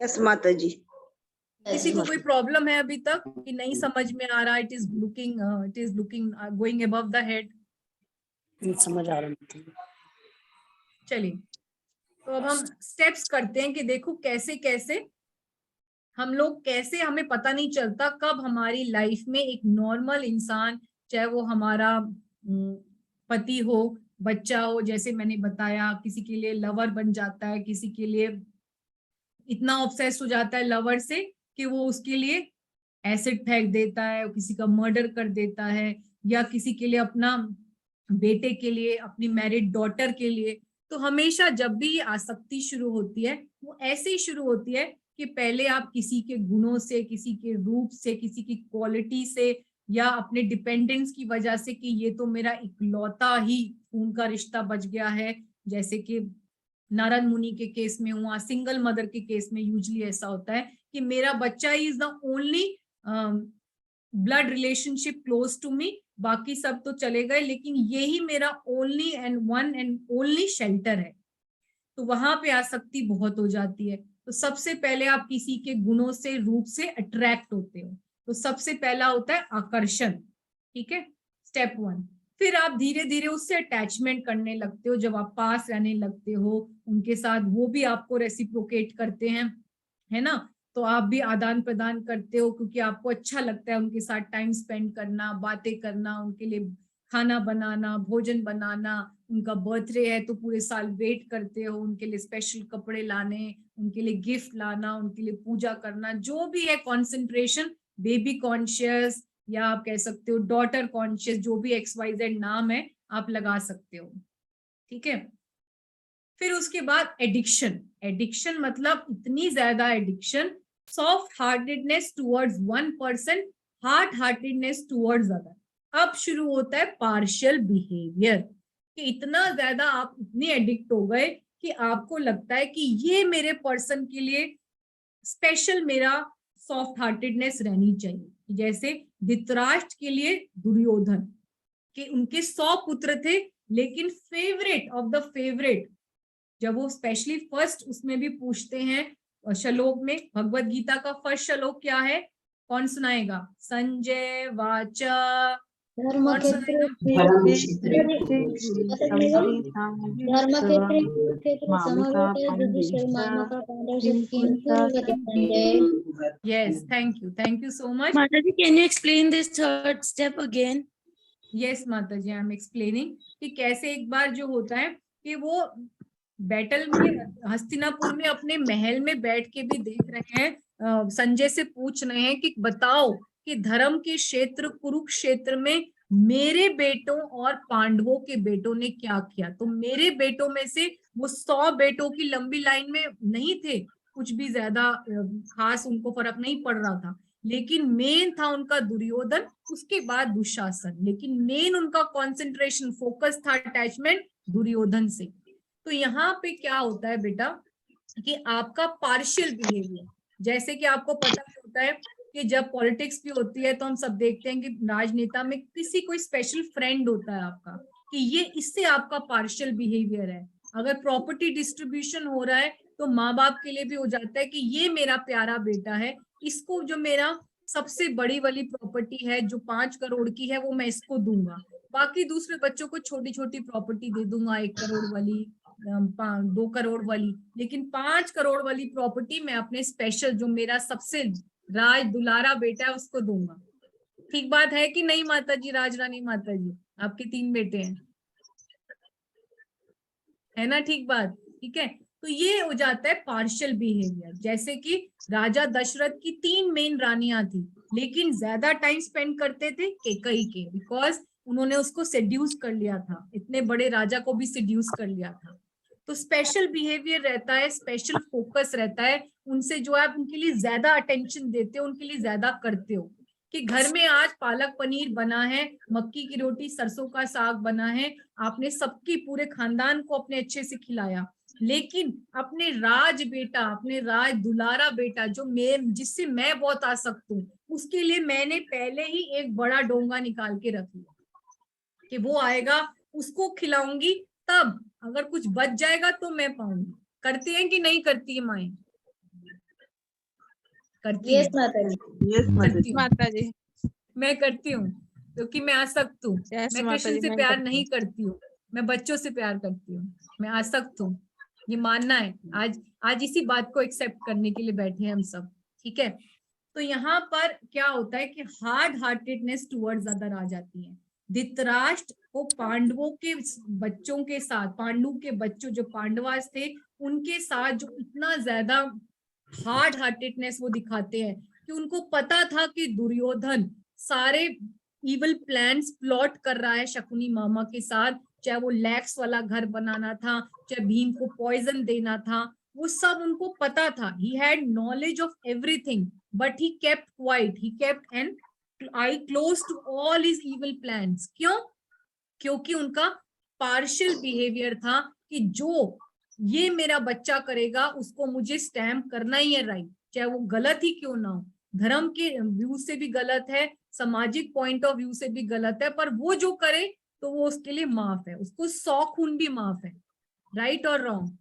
B: यस माता जी।
A: किसी को कोई प्रॉब्लम है अभी तक कि नहीं समझ में आ रहा? It is looking going above the head,
B: समझ आ रहा है।
A: चलिए, तो अब हम स्टेप्स करते हैं कि देखो कैसे कैसे हम लोग, कैसे हमें पता नहीं चलता कब हमारी लाइफ में एक नॉर्मल इंसान, चाहे वो हमारा पति हो, बच्चा हो, जैसे मैंने बताया, किसी के लिए लवर बन जाता है, किसी के लिए इतना ऑब्सेस्ड हो जाता है लवर से कि वो उसके लिए एसिड फेंक देता है, किसी का मर्डर कर देता है, या किसी के लिए, अपना बेटे के लिए, अपनी मैरिड डॉटर के लिए। तो हमेशा जब भी ये आसक्ति शुरू होती है वो ऐसे ही शुरू होती है कि पहले आप किसी के गुणों से, किसी के रूप से, किसी की क्वालिटी से, या अपने डिपेंडेंस की वजह से कि ये तो मेरा इकलौता ही खून का रिश्ता बच गया है, जैसे कि नारद मुनि के केस में हुआ, सिंगल मदर के केस में यूजली ऐसा होता है कि मेरा बच्चा is the only blood relationship close to me, बाकी सब तो चले गए लेकिन यही मेरा only and one and only shelter है। तो वहां पे आसक्ति बहुत हो जाती है। तो सबसे पहले आप किसी के गुणों से, रूप से अट्रैक्ट होते हो, तो सबसे पहला होता है आकर्षण, ठीक है, स्टेप 1। फिर आप धीरे धीरे उससे अटैचमेंट करने लगते हो, जब आप पास रहने लगते हो उनके साथ, वो भी आपको रेसिप्रोकेट करते हैं, है ना, तो आप भी आदान प्रदान करते हो क्योंकि आपको अच्छा लगता है उनके साथ टाइम स्पेंड करना, बातें करना, उनके लिए खाना बनाना, भोजन बनाना, उनका बर्थडे है तो पूरे साल वेट करते हो, उनके लिए स्पेशल कपड़े लाने, उनके लिए गिफ्ट लाना, उनके लिए पूजा करना, जो भी है कॉन्सेंट्रेशन, बेबी कॉन्शियस, या आप कह सकते हो डॉटर कॉन्शियस, जो भी XYZ नाम है आप लगा सकते हो, ठीक है। फिर उसके बाद एडिक्शन। एडिक्शन मतलब इतनी ज्यादा addiction, soft heartedness towards one person, hard heartedness towards other. अब शुरू होता है पार्शियल बिहेवियर, कि इतना ज्यादा आप इतने एडिक्ट हो गए कि आपको लगता है कि ये मेरे पर्सन के लिए स्पेशल मेरा सॉफ्ट हार्टेडनेस रहनी चाहिए। जैसे धृतराष्ट्र के लिए दुर्योधन, कि उनके 100 पुत्र थे लेकिन फेवरेट ऑफ द फेवरेट, जब वो स्पेशली फर्स्ट उसमें भी पूछते हैं श्लोक में, भगवत गीता का फर्स्ट श्लोक क्या है, कौन सुनाएगा? संजय वाचा, कौन सुनाएगा? Yes, thank you so much.
G: Mataji, can you explain this third step again?
A: Yes, Mataji, I am explaining कि कैसे एक बार जो होता है कि वो बैटल में हस्तिनापुर में अपने महल में बैठ के भी देख रहे हैं, संजय से पूछ रहे हैं कि बताओ कि धर्म के क्षेत्र कुरुक्षेत्र में मेरे बेटों और पांडवों के बेटों ने क्या किया। तो मेरे बेटों में से वो 100 बेटों की लंबी लाइन में नहीं थे, कुछ भी ज्यादा खास उनको फर्क नहीं पड़ रहा था, लेकिन मेन था उनका दुर्योधन, उसके बाद दुशासन, लेकिन मेन उनका कंसंट्रेशन, फोकस था, अटैचमेंट दुर्योधन से। तो यहाँ पे क्या होता है बेटा कि आपका पार्शियल बिहेवियर, जैसे कि आपको पता होता है कि जब पॉलिटिक्स भी होती है तो हम सब देखते हैं कि राजनेता में किसी कोई स्पेशल फ्रेंड होता है आपका, कि ये इससे आपका पार्शियल बिहेवियर है। अगर प्रॉपर्टी डिस्ट्रीब्यूशन हो रहा है तो माँ बाप के लिए भी हो जाता है कि ये मेरा प्यारा बेटा है, इसको जो मेरा सबसे बड़ी वाली प्रॉपर्टी है जो 5 करोड़ की है वो मैं इसको दूंगा, बाकी दूसरे बच्चों को छोटी छोटी प्रॉपर्टी दे दूंगा, 1 करोड़ वाली, 2 करोड़ वाली, लेकिन 5 करोड़ वाली प्रॉपर्टी मैं अपने स्पेशल, जो मेरा सबसे राज दुलारा बेटा है, उसको दूंगा। ठीक बात है कि नहीं माता जी? राज रानी माता जी, आपके 3 बेटे हैं, है ना? ठीक बात, ठीक है। तो ये हो जाता है पार्शियल बिहेवियर। जैसे कि राजा दशरथ की 3 मेन रानियां थी, लेकिन ज्यादा टाइम स्पेंड करते थे कैकेयी के, बिकॉज उन्होंने उसको सेड्यूस कर लिया था, इतने बड़े राजा को भी सेड्यूस कर लिया था। तो स्पेशल बिहेवियर रहता है, स्पेशल फोकस रहता है, उनसे जो आप उनके लिए ज्यादा अटेंशन देते हो, उनके लिए ज्यादा करते हो। कि घर में आज पालक पनीर बना है, मक्की की रोटी, सरसों का साग बना है, आपने सबकी, पूरे खानदान को अपने अच्छे से खिलाया, लेकिन अपने राज बेटा, अपने राज दुलारा बेटा जो जिससे मैं बहुत आसक्त हूँ, उसके लिए मैंने पहले ही एक बड़ा डोंगा निकाल के रख लिया कि वो आएगा, उसको खिलाऊंगी, तब अगर कुछ बच जाएगा तो मैं पाऊंगी। करती हैं कि नहीं करती है माएं? करती है।
C: माता जी,
A: मैं करती हूँ क्योंकि मैं आसक्त हूँ। मैं कृष्ण से प्यार नहीं करती हूँ, मैं बच्चों से प्यार करती हूँ, मैं आसक्त हूँ, ये मानना है। आज इसी बात को एक्सेप्ट करने के लिए बैठे हैं हम सब, ठीक है। तो यहाँ पर क्या होता है कि हार्ड हार्टेडनेस टुवर्ड्स अदर आ जाती है। धृतराष्ट्र को पांडवों के बच्चों के साथ, पांडु के बच्चों जो पांडवास थे उनके साथ जो इतना ज्यादा हार्ड हार्टेडनेस वो दिखाते हैं कि उनको पता था कि दुर्योधन सारे इविल प्लान्स प्लॉट कर रहा है शकुनी मामा के साथ, चाहे वो लैक्स वाला घर बनाना था, चाहे भीम को पॉइजन देना था, वो सब उनको पता था. He had knowledge of everything but he kept quiet, he kept an eye close to all his evil plans. क्यों? क्योंकि उनका पार्शियल बिहेवियर था कि जो ये मेरा बच्चा करेगा उसको मुझे स्टैम्प करना ही है राइट, चाहे वो गलत ही क्यों ना हो, धर्म के व्यू से भी गलत है, सामाजिक पॉइंट ऑफ व्यू से भी गलत है, पर वो जो करे तो वो उसके लिए माफ है, उसको 100 खून भी माफ है. राइट और रॉन्ग?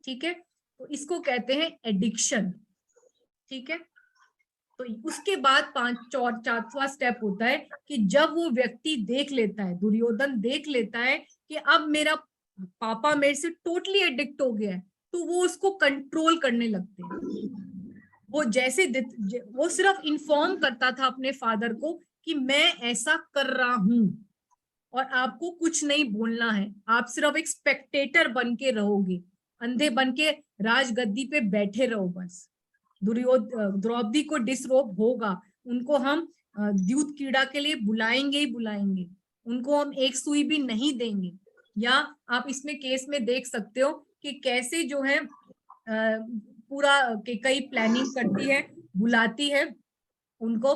A: ठीक है, तो इसको कहते हैं एडिक्शन. ठीक है, तो उसके बाद 4वां स्टेप होता है कि जब वो व्यक्ति देख लेता है, दुर्योधन देख लेता है कि अब मेरा पापा मेरे से टोटली एडिक्ट हो गया है, तो वो उसको कंट्रोल करने लगते हैं. वो जैसे वो सिर्फ इन्फॉर्म करता था अपने फादर को कि मैं ऐसा कर रहा हूं और आपको कुछ नहीं बोलना है, आप सिर्फ एक स्पेक्टेटर बन के रहोगे, अंधे बन के राजगद्दी पे बैठे रहो बस. द्रौपदी को डिसरोब होगा, उनको हम द्यूत कीड़ा के लिए बुलाएंगे ही बुलाएंगे, उनको हम एक सुई भी नहीं देंगे. या आप इसमें केस में देख सकते हो कि कैसे जो है पूरा कई प्लानिंग करती है, बुलाती है उनको,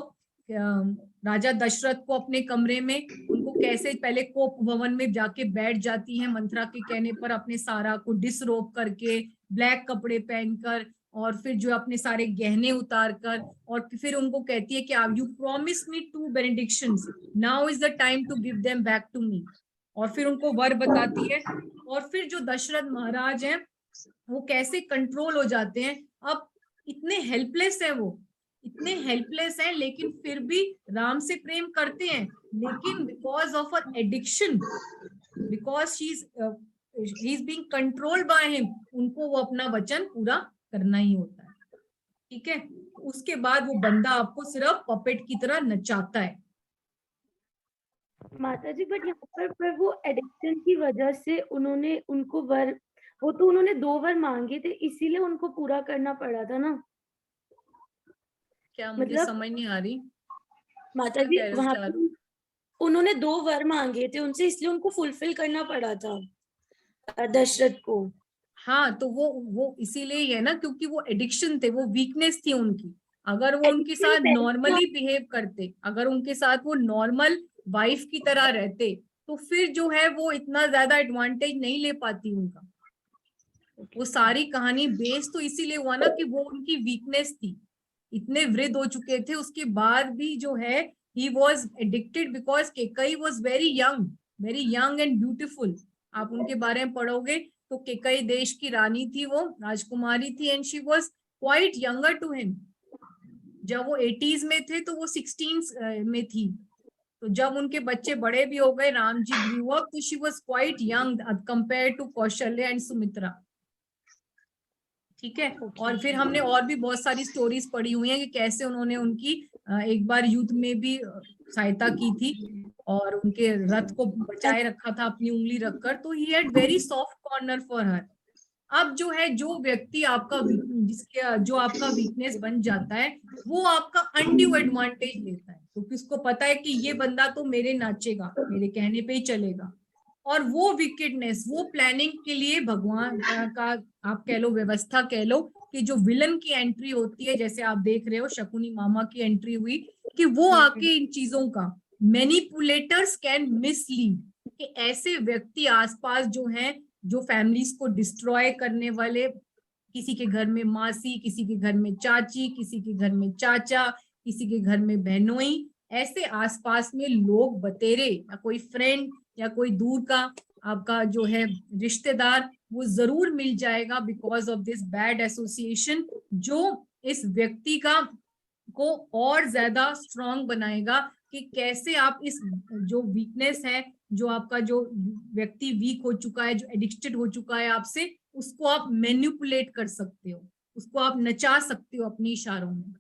A: राजा दशरथ को अपने कमरे में, उनको कैसे पहले कोप भवन में जाके बैठ जाती है मंत्रा के कहने पर, अपने सारा को डिसरोब करके, ब्लैक कपड़े पहनकर, और फिर जो अपने सारे गहने उतार कर, और फिर उनको कहती है कि you promise me 2 benedictions, now is the time to give them back to me. और फिर उनको वर बताती है. और फिर जो दशरथ महाराज हैं वो कैसे कंट्रोल हो जाते हैं, अब इतने हेल्पलेस है, वो इतने हेल्पलेस हैं, लेकिन फिर भी राम से प्रेम करते हैं, लेकिन because of a addiction, because he is being controlled by him, उनको वो अपना वचन पूरा करना ही होता है. ठीक है, उसके बाद वो बंदा आपको सिर्फ पपेट की तरह नचाता है.
G: माता जी, बट यहाँ पर वो एडिक्शन की वजह से उन्होंने उनको वर, वो तो उन्होंने 2 वर मांगे थे, इसीलिए उनको पूरा करना पड़ा था ना.
A: क्या मुझे समझ नहीं आ रही
G: माता जी, वहां पर उन्होंने 2 वर मांगे थे उनसे, इसलिए उनको फुलफिल करना पड़ा था दशरथ को.
A: हाँ, तो वो इसीलिए है ना, क्योंकि वो एडिक्शन थे, वो वीकनेस थी उनकी. अगर वो उनके साथ नॉर्मली बिहेव करते, अगर उनके साथ वो नॉर्मल वाइफ की तरह रहते, तो फिर जो है वो इतना ज्यादा एडवांटेज नहीं ले पाती उनका. वो सारी कहानी बेस तो इसीलिए हुआ ना कि वो उनकी वीकनेस थी, इतने वृद्ध हो चुके थे, उसके बाद भी जो है he was addicted because Kaikeyi was very young and beautiful. आप उनके बारे में पढ़ोगे तो केकई देश की रानी थी, वो राजकुमारी थी, and she was quite younger to him. जब वो 80s में थे तो वो 16 में थी, तो जब उनके बच्चे बड़े भी हो गए, राम जी ग्रू अप, तो she was quite young compare to Kaushalya and Sumitra. ठीक है, और फिर हमने और भी बहुत सारी स्टोरीज पढ़ी हुई हैं कि कैसे उन्होंने उनकी एक बार युद्ध में भी सहायता की थी और उनके रथ को बचाए रखा था अपनी उंगली रखकर. तो he had very soft corner for her. अब जो है, जो व्यक्ति आपका जो आपका वीकनेस बन जाता है, वो आपका अनड्यू एडवांटेज लेता है, क्योंकि उसको पता है कि ये बंदा तो मेरे नाचेगा, मेरे कहने पे ही चलेगा. और वो विकेडनेस, वो प्लानिंग के लिए भगवान का आप कह लो, व्यवस्था कह लो, कि जो विलन की एंट्री होती है, जैसे आप देख रहे हो शकुनी मामा की एंट्री हुई, कि वो आके इन चीजों का, मैनिपुलेटर्स कैन मिसलीड, कि ऐसे व्यक्ति आसपास जो हैं, जो फैमिलीज को डिस्ट्रॉय करने वाले, किसी के घर में मासी, किसी के घर में चाची, किसी के घर में चाचा, किसी के घर में बहनोई, ऐसे आसपास में लोग बतेरे, या कोई फ्रेंड या कोई दूर का आपका जो है रिश्तेदार, वो जरूर मिल जाएगा because of this bad association, जो इस व्यक्ति का को और ज्यादा स्ट्रॉन्ग बनाएगा कि कैसे आप इस जो वीकनेस है, जो आपका जो व्यक्ति वीक हो चुका है, जो एडिक्टेड हो चुका है आपसे, उसको आप मैनिपुलेट कर सकते हो, उसको आप नचा सकते हो अपनी इशारों में.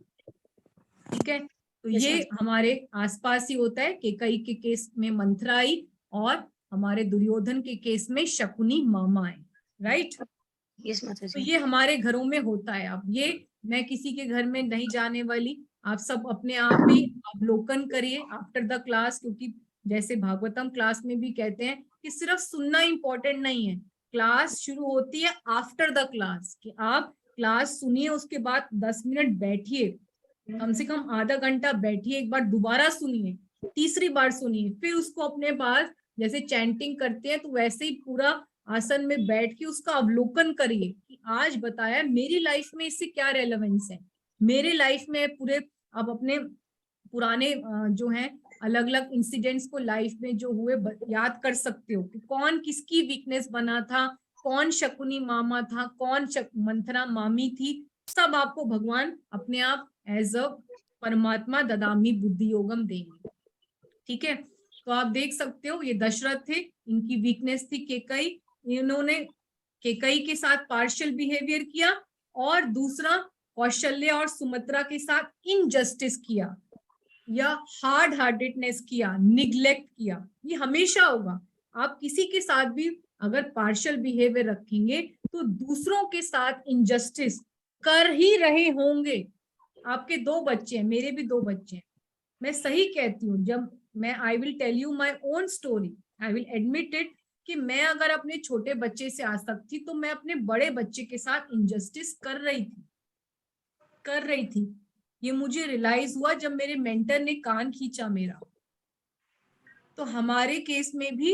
A: ठीक है, तो ये हमारे आसपास ही होता है. केकई के केस में मंथरा आई और हमारे दुर्योधन के केस में शकुनी मामा है. राइट?
G: यस माता जी.
A: तो ये हमारे घरों में होता है. अब ये मैं किसी के घर में नहीं जाने वाली। आप सब अपने आप ही अवलोकन करिए आफ्टर द क्लास, क्योंकि जैसे भागवतम क्लास में भी कहते हैं कि सिर्फ सुनना इंपॉर्टेंट नहीं है, क्लास शुरू होती है आफ्टर द क्लास, कि आप क्लास सुनिए, उसके बाद 10 मिनट बैठिए, कम से कम आधा घंटा बैठिए, एक बार दोबारा सुनिए, तीसरी बार सुनिए, फिर उसको अपने पास जैसे चैंटिंग करते हैं तो वैसे ही पूरा आसन में बैठ के उसका अवलोकन करिए कि आज बताया मेरी लाइफ में इससे क्या रेलेवेंस है, मेरे लाइफ में पूरे। अब अपने पुराने जो है अलग अलग इंसिडेंट्स को लाइफ में जो हुए याद कर सकते हो कि कौन किसकी वीकनेस बना था, कौन शकुनी मामा था, कौन मंथरा मामी थी, सब आपको भगवान अपने आप एज अ परमात्मा ददामी बुद्धि योगम देंगे। ठीक है, तो आप देख सकते हो ये दशरथ थे, इनकी वीकनेस थी केकई, इन्होंने केकई के साथ पार्शियल बिहेवियर किया, और दूसरा कौशल्य और सुमित्रा के साथ इनजस्टिस किया या हार्ड हार्टेडनेस किया, निग्लेक्ट किया। ये हमेशा होगा, आप किसी के साथ भी अगर पार्शियल बिहेवियर रखेंगे तो दूसरों के साथ इनजस्टिस कर ही रहे होंगे। आपके 2 बच्चे हैं, मेरे भी 2 बच्चे हैं, मैं सही कहती हूँ, जब मैं I will tell you my own story, I will admit it कि मैं अगर अपने छोटे बच्चे से आसक्त थी तो मैं अपने बड़े बच्चे के साथ इनजस्टिस कर रही थी। ये मुझे रियलाइज हुआ जब मेरे मेंटर ने कान खींचा मेरा। तो हमारे केस में भी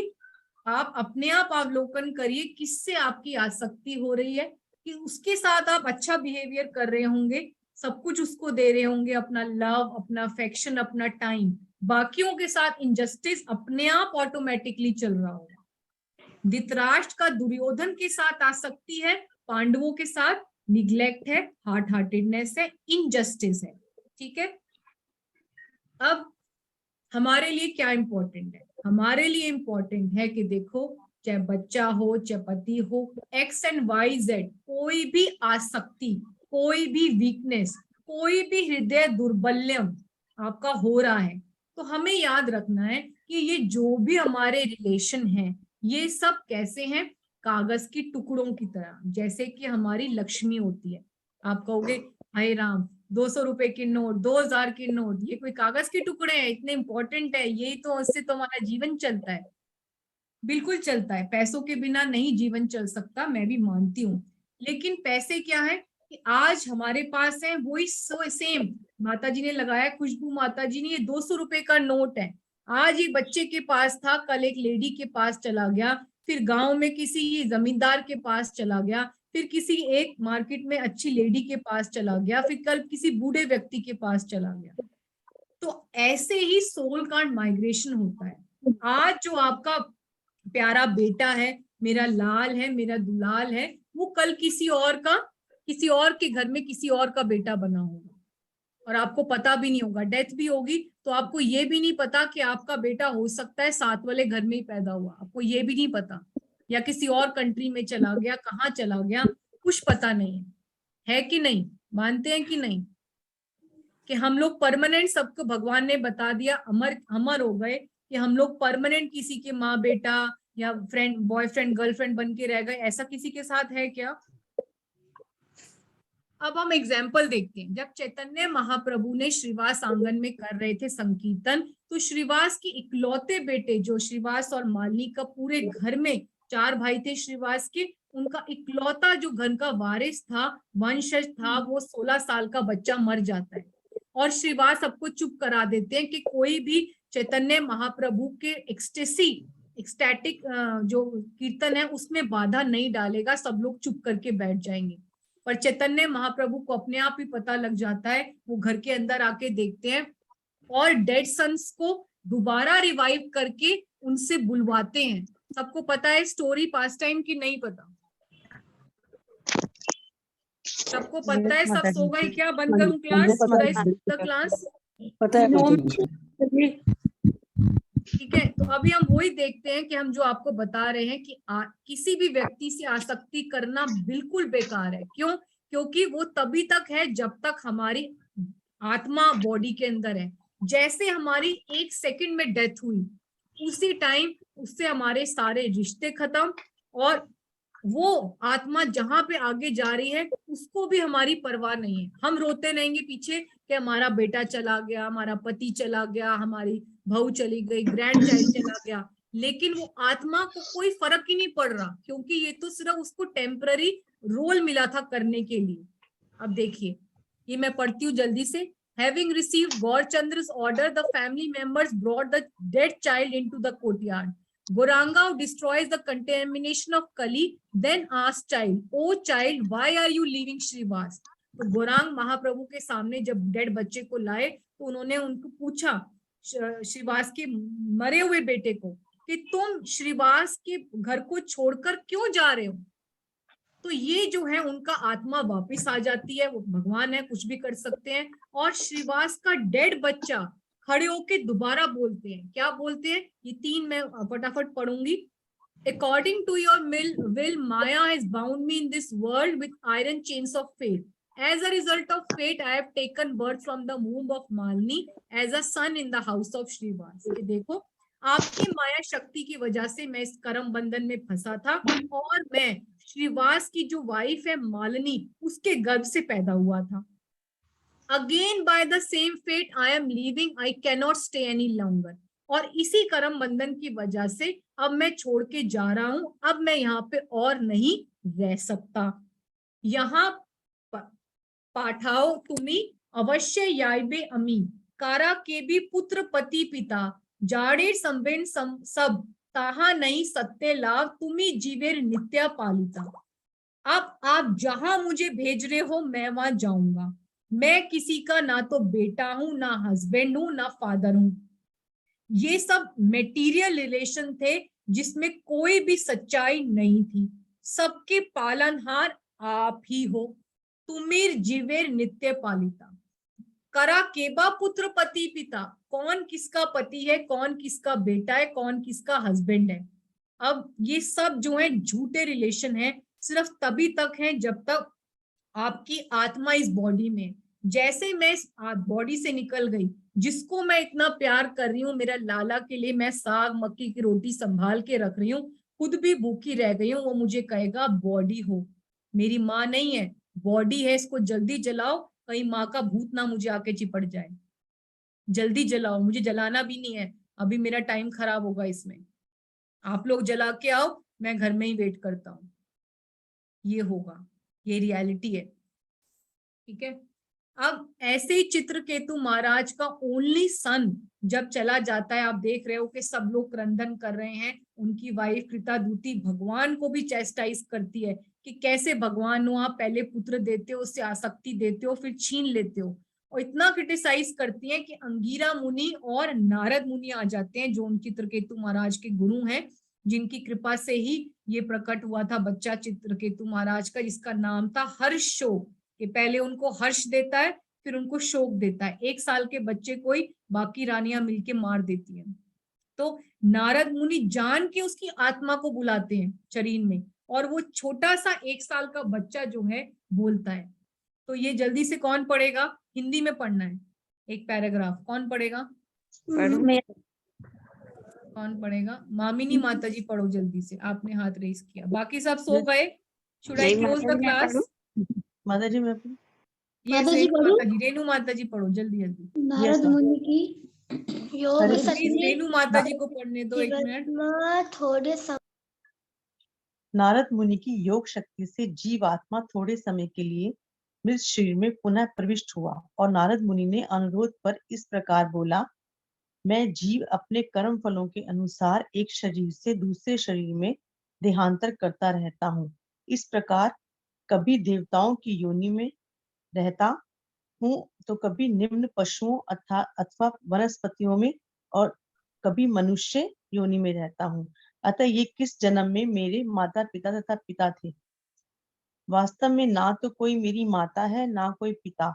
A: आप अपने आप अवलोकन करिए किससे आपकी आसक्ति हो रही है, कि उसके साथ आप अच्छा बिहेवियर कर रहे होंगे, सब कुछ उसको दे रहे होंगे, अपना लव, अपना अफेक्शन, अपना टाइम, बाकियों के साथ इनजस्टिस अपने आप ऑटोमेटिकली चल रहा होगा। धृतराष्ट्र का दुर्योधन के साथ आसक्ति है, पांडवों के साथ निग्लेक्ट है, हार्ड हार्टेडनेस है, इनजस्टिस है। ठीक है, अब हमारे लिए क्या इंपॉर्टेंट है? हमारे लिए इंपॉर्टेंट है कि देखो, चाहे बच्चा हो, चाहे पति हो, एक्स एंड वाई जेड, कोई भी आसक्ति, कोई भी वीकनेस, कोई भी हृदय दुर्बल्यम आपका हो रहा है, तो हमें याद रखना है कि ये जो भी हमारे रिलेशन हैं, ये सब कैसे हैं? कागज की टुकड़ों की तरह, जैसे कि हमारी लक्ष्मी होती है। आप कहोगे हाय राम, 200 रुपए के नोट, 2000 के नोट, ये कोई कागज के टुकड़े हैं, इतने इंपॉर्टेंट है? यही तो, इससे तो हमारा जीवन चलता है। बिल्कुल चलता है, पैसों के बिना नहीं जीवन चल सकता, मैं भी मानती हूँ। लेकिन पैसे क्या है कि आज हमारे पास है वही सेम, माता जी ने लगाया, खुशबू माता जी ने, ये 200 रुपए का नोट है, आज एक बच्चे के पास था, कल एक लेडी के पास चला गया, फिर गांव में किसी जमींदार के पास चला गया, फिर किसी एक मार्केट में अच्छी लेडी के पास चला गया, फिर कल किसी बूढ़े व्यक्ति के पास चला गया। तो ऐसे ही सोल का माइग्रेशन होता है। आज जो आपका प्यारा बेटा है, मेरा लाल है, मेरा दुलाल है, वो कल किसी और के घर में किसी और का बेटा बना होगा, और आपको पता भी नहीं होगा। डेथ भी होगी तो आपको ये भी नहीं पता कि आपका बेटा हो सकता है साथ वाले घर में ही पैदा हुआ, आपको ये भी नहीं पता, या किसी और कंट्री में चला गया, कहाँ चला गया, कुछ पता नहीं है कि नहीं? मानते हैं कि नहीं कि हम लोग परमानेंट, सबको भगवान ने बता दिया, अमर हो गए कि हम लोग परमानेंट किसी के माँ बेटा या फ्रेंड, बॉयफ्रेंड, गर्लफ्रेंड बन के रह गए? ऐसा किसी के साथ है क्या? अब हम एग्जाम्पल देखते हैं। जब चैतन्य महाप्रभु ने श्रीवास आंगन में कर रहे थे संकीर्तन, तो श्रीवास के इकलौते बेटे, जो श्रीवास और मालिनी का पूरे घर में 4 भाई थे श्रीवास के, उनका इकलौता जो घर का वारिस था, वंशज था, वो 16 साल का बच्चा मर जाता है। और श्रीवास सबको चुप करा देते हैं कि कोई भी चैतन्य महाप्रभु के एक्सटैटिक जो कीर्तन है उसमें बाधा नहीं डालेगा, सब लोग चुप करके बैठ जाएंगे। पर चैतन्य महाप्रभु को अपने आप ही पता लग जाता है, वो घर के अंदर आके देखते हैं और डेड सन्स को दोबारा रिवाइव करके उनसे बुलवाते हैं। सबको पता है स्टोरी, पास टाइम की नहीं पता? सबको पता है? सब सो गए क्या? बंद करूं क्लास?
B: पता है।
A: ठीक है, तो अभी हम वही देखते हैं कि हम जो आपको बता रहे हैं कि किसी भी व्यक्ति से आसक्ति करना बिल्कुल बेकार है। क्यों? क्योंकि वो तभी तक है जब तक हमारी आत्मा बॉडी के अंदर है। जैसे हमारी 1 सेकंड में डेथ हुई, उसी टाइम उससे हमारे सारे रिश्ते खत्म और वो आत्मा जहां पे आगे जा रही है उसको भी हमारी परवाह नहीं है। हम रोते रहेंगे पीछे कि हमारा बेटा चला गया, हमारा पति चला गया, हमारी बहू चली गई, ग्रैंड चाइल्ड चला गया, लेकिन वो आत्मा को कोई फर्क ही नहीं पड़ रहा, क्योंकि ये तो सिर्फ उसको टेम्पररी रोल मिला था करने के लिए। अब देखिए, ये मैं पढ़ती हूँ जल्दी से। Having received Gaurchandra's order, the family members brought the dead child into the courtyard. Goranga destroys the contamination of Kali, then asks child, "Oh child, why are you leaving Shrivas?" तो गोरांग महाप्रभु के सामने जब डेड बच्चे को लाए तो उन्होंने उनको पूछा, श्रीवास के मरे हुए बेटे को, कि तुम श्रीवास के घर को छोड़कर क्यों जा रहे हो? तो ये जो है उनका आत्मा वापस आ जाती है, वो भगवान है, कुछ भी कर सकते हैं। और श्रीवास का डेड बच्चा खड़े होके दोबारा बोलते हैं, क्या बोलते हैं? ये 3 मैं फटाफट पढ़ूंगी। According to your will, Maya has bound me in this world with iron chains of fate. As a result of fate, I have taken birth from the womb of Malini as a son in the house of Shrivas. ये देखो, आपकी माया शक्ति की वजह से मैं इस कर्म बंधन में फंसा था और मैं श्रीवास की जो वाइफ है मालिनी, उसके गर्भ से पैदा हुआ था। Again by the same fate I am leaving, I cannot stay any longer. और इसी कर्म बंधन की वजह से अब मैं छोड़ के जा रहा हूं, अब मैं यहाँ पे और नहीं रह सकता। यहाँ पाठाओ तुम्ही अवश्य याइबे अमी, कारा के भी पुत्र पति पिता, जाड़े संबेन सब ताहा नहीं सत्य लाभ, तुम्ही जीवेर नित्या पालिता। अब आप जहां मुझे भेज रहे हो मैं वहां जाऊंगा। मैं किसी का ना तो बेटा हूं, ना हस्बैंड हूं, ना फादर हूं। ये सब मेटीरियल रिलेशन थे जिसमें कोई भी सच्चाई नहीं थी। सबके पालनहार आप ही हो। तुमीर जीवेर नित्य पालिता। करा केबा पुत्र पति पिता, कौन किसका पति है, कौन किसका बेटा है, कौन किसका हस्बैंड है। अब ये सब जो है झूठे रिलेशन है, सिर्फ तभी तक है जब तक आपकी आत्मा इस बॉडी में। जैसे मैं इस बॉडी से निकल गई, जिसको मैं इतना प्यार कर रही हूँ, मेरा लाला के लिए मैं साग मक्की की रोटी संभाल के रख रही हूँ, खुद भी भूखी रह गई हूँ, वो मुझे कहेगा बॉडी हो, मेरी माँ नहीं है, बॉडी है, इसको जल्दी जलाओ, कहीं माँ का भूत ना मुझे आके चिपट जाए, जल्दी जलाओ, मुझे जलाना भी नहीं है, अभी मेरा टाइम खराब होगा इसमें, आप लोग जला के आओ, मैं घर में ही वेट करता हूँ। ये होगा, ये रियलिटी है, ठीक है। अब ऐसे ही चित्रकेतु महाराज का ओनली सन जब चला जाता है, आप देख रहे हो कि सब लोग क्रंदन कर रहे हैं, उनकी वाइफ कृतादूती भगवान को भी चेस्टाइज करती है कि कैसे भगवान हो, आप पहले पुत्र देते हो, उससे आसक्ति देते हो, फिर छीन लेते हो, और इतना क्रिटिसाइज करती है कि अंगीरा मुनि और नारद मुनि आ जाते हैं, जो उन चित्रकेतु महाराज के गुरु हैं, जिनकी कृपा से ही ये प्रकट हुआ था बच्चा चित्रकेतु महाराज का, जिसका नाम था हर्ष शोक, कि पहले उनको हर्ष देता है फिर उनको शोक देता है। 1 साल के बच्चे को ही बाकी रानियां मिलके मार देती हैं। तो नारद मुनि जान के उसकी आत्मा को बुलाते हैं शरीर में, और वो छोटा सा 1 साल का बच्चा जो है बोलता है। तो ये जल्दी से कौन पढ़ेगा? हिंदी में पढ़ना है एक पैराग्राफ, कौन पढ़ेगा? कौन पढ़ेगा? मामिनी माता जी पढ़ो जल्दी से, आपने हाथ रेस किया, बाकी सब सो गए। Should I close the class?
B: माता जी मैं
A: यस, माता जी, रेणु माता जी पढ़ो जल्दी जल्दी।
H: नारद मुनि की योग
A: प्लीज रेणु माता जी को पढ़ने दो 1 मिनट।
H: थोड़े
B: नारद मुनि की योग शक्ति से जीवात्मा थोड़े समय के लिए मृत शरीर में पुनः प्रविष्ट हुआ, और नारद मुनि ने अनुरोध पर इस प्रकार बोला, मैं जीव अपने कर्म फलों के अनुसार एक शरीर से दूसरे शरीर में देहांतर करता रहता हूँ। इस प्रकार कभी देवताओं की योनि में रहता हूँ, तो कभी निम्न पशुओं अथवा वनस्पतियों में, और कभी मनुष्य योनि में रहता हूँ। अतः ये किस जन्म में मेरे माता पिता तथा पिता थे। वास्तव में ना तो कोई मेरी माता है ना कोई पिता,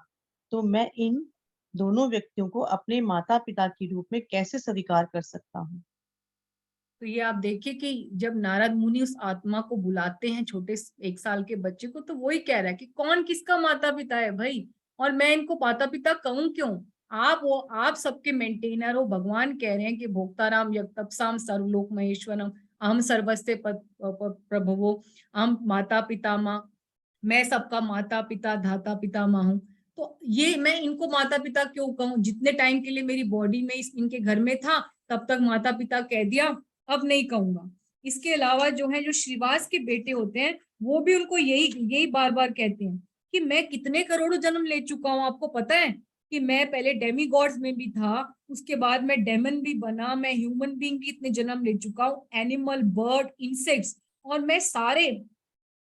B: तो मैं इन दोनों व्यक्तियों को अपने माता पिता के रूप में कैसे स्वीकार कर सकता हूँ।
A: तो ये आप देखिए कि जब नारद मुनि उस आत्मा को बुलाते हैं छोटे 1 साल के बच्चे को, तो वही कह रहा है कि कौन किसका माता पिता है भाई, और मैं इनको माता पिता कहूं क्यों? आप सबके मेंटेनर हो। भगवान कह रहे हैं कि भोक्ताराम यज्ञतपसाम सर्वलोक महेश्वरम, अहम सर्वस्य प्रभवो, अहम माता पिता माँ, मैं सबका माता पिता धाता पिता माँ हूँ। तो ये मैं इनको माता पिता क्यों कहूँ? जितने टाइम के लिए मेरी बॉडी में इनके घर में था तब तक माता पिता कह दिया, अब नहीं कहूंगा। इसके अलावा जो है, जो श्रीवास के बेटे होते हैं, वो भी उनको यही बार बार कहते हैं कि मैं कितने करोड़ों जन्म ले चुका हूँ, आपको पता है कि मैं पहले डेमीगॉड्स में भी था, उसके बाद मैं डेमन भी बना, मैं ह्यूमन बीइंग भी इतने जन्म ले चुका हूँ, एनिमल, बर्ड, इंसेक्ट्स, और मैं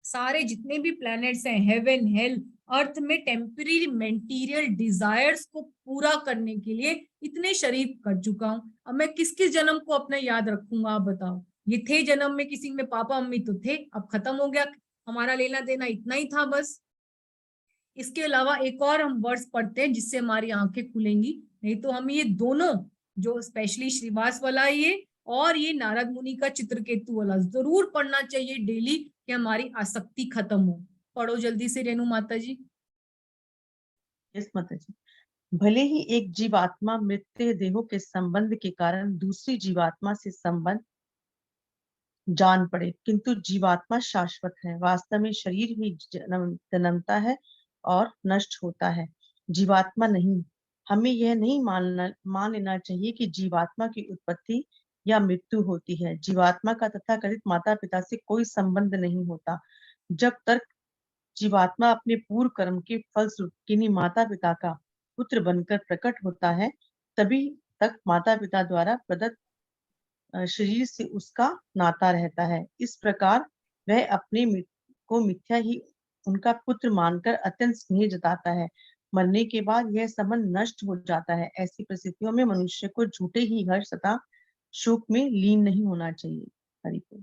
A: सारे जितने भी प्लैनेट्स हैं, हेवन, हेल, अर्थ में टेम्पररी मेटीरियल डिजायर्स को पूरा करने के लिए इतने शरीर कर चुका हूँ। अब मैं किस किस जन्म को अपना याद रखूंगा, आप बताओ। ये थे जन्म में किसी में पापा मम्मी तो थे, अब खत्म हो गया, हमारा लेना देना इतना ही था बस। इसके अलावा एक और हम वर्ड्स पढ़ते हैं जिससे हमारी आंखें खुलेंगी, नहीं तो हम ये दोनों, जो स्पेशली श्रीवास वाला ये और ये नारद मुनि का चित्रकेतु वाला, जरूर पढ़ना चाहिए डेली कि हमारी आसक्ति खत्म हो। पढ़ो जल्दी से रेणु माता जी।
B: यस माता जी। भले ही एक जीवात्मा मृत्यु देहों के संबंध के कारण दूसरी जीवात्मा से संबंध जान पड़े, किंतु जीवात्मा शाश्वत है। वास्तव में शरीर ही जन्मता है और नष्ट होता है, जीवात्मा नहीं। हमें यह नहीं मान लेना चाहिए कि जीवात्मा की उत्पत्ति या मृत्यु होती है। जीवात्मा का तथाकथित माता पिता से कोई संबंध नहीं होता। जब तक जीवात्मा अपने पूर्व कर्म के फलस्वरूप किन्हीं माता पिता का पुत्र बनकर प्रकट होता है, तभी तक माता पिता द्वारा प्रदत्त शरीर से उसका नाता रहता है। इस प्रकार वह अपने को मिथ्या ही उनका पुत्र मानकर अत्यंत स्नेह जताता है। मरने के बाद यह संबंध नष्ट हो जाता है। ऐसी परिस्थितियों में मनुष्य को झूठे ही हर्ष तथा शोक में लीन नहीं होना चाहिए। हरिको।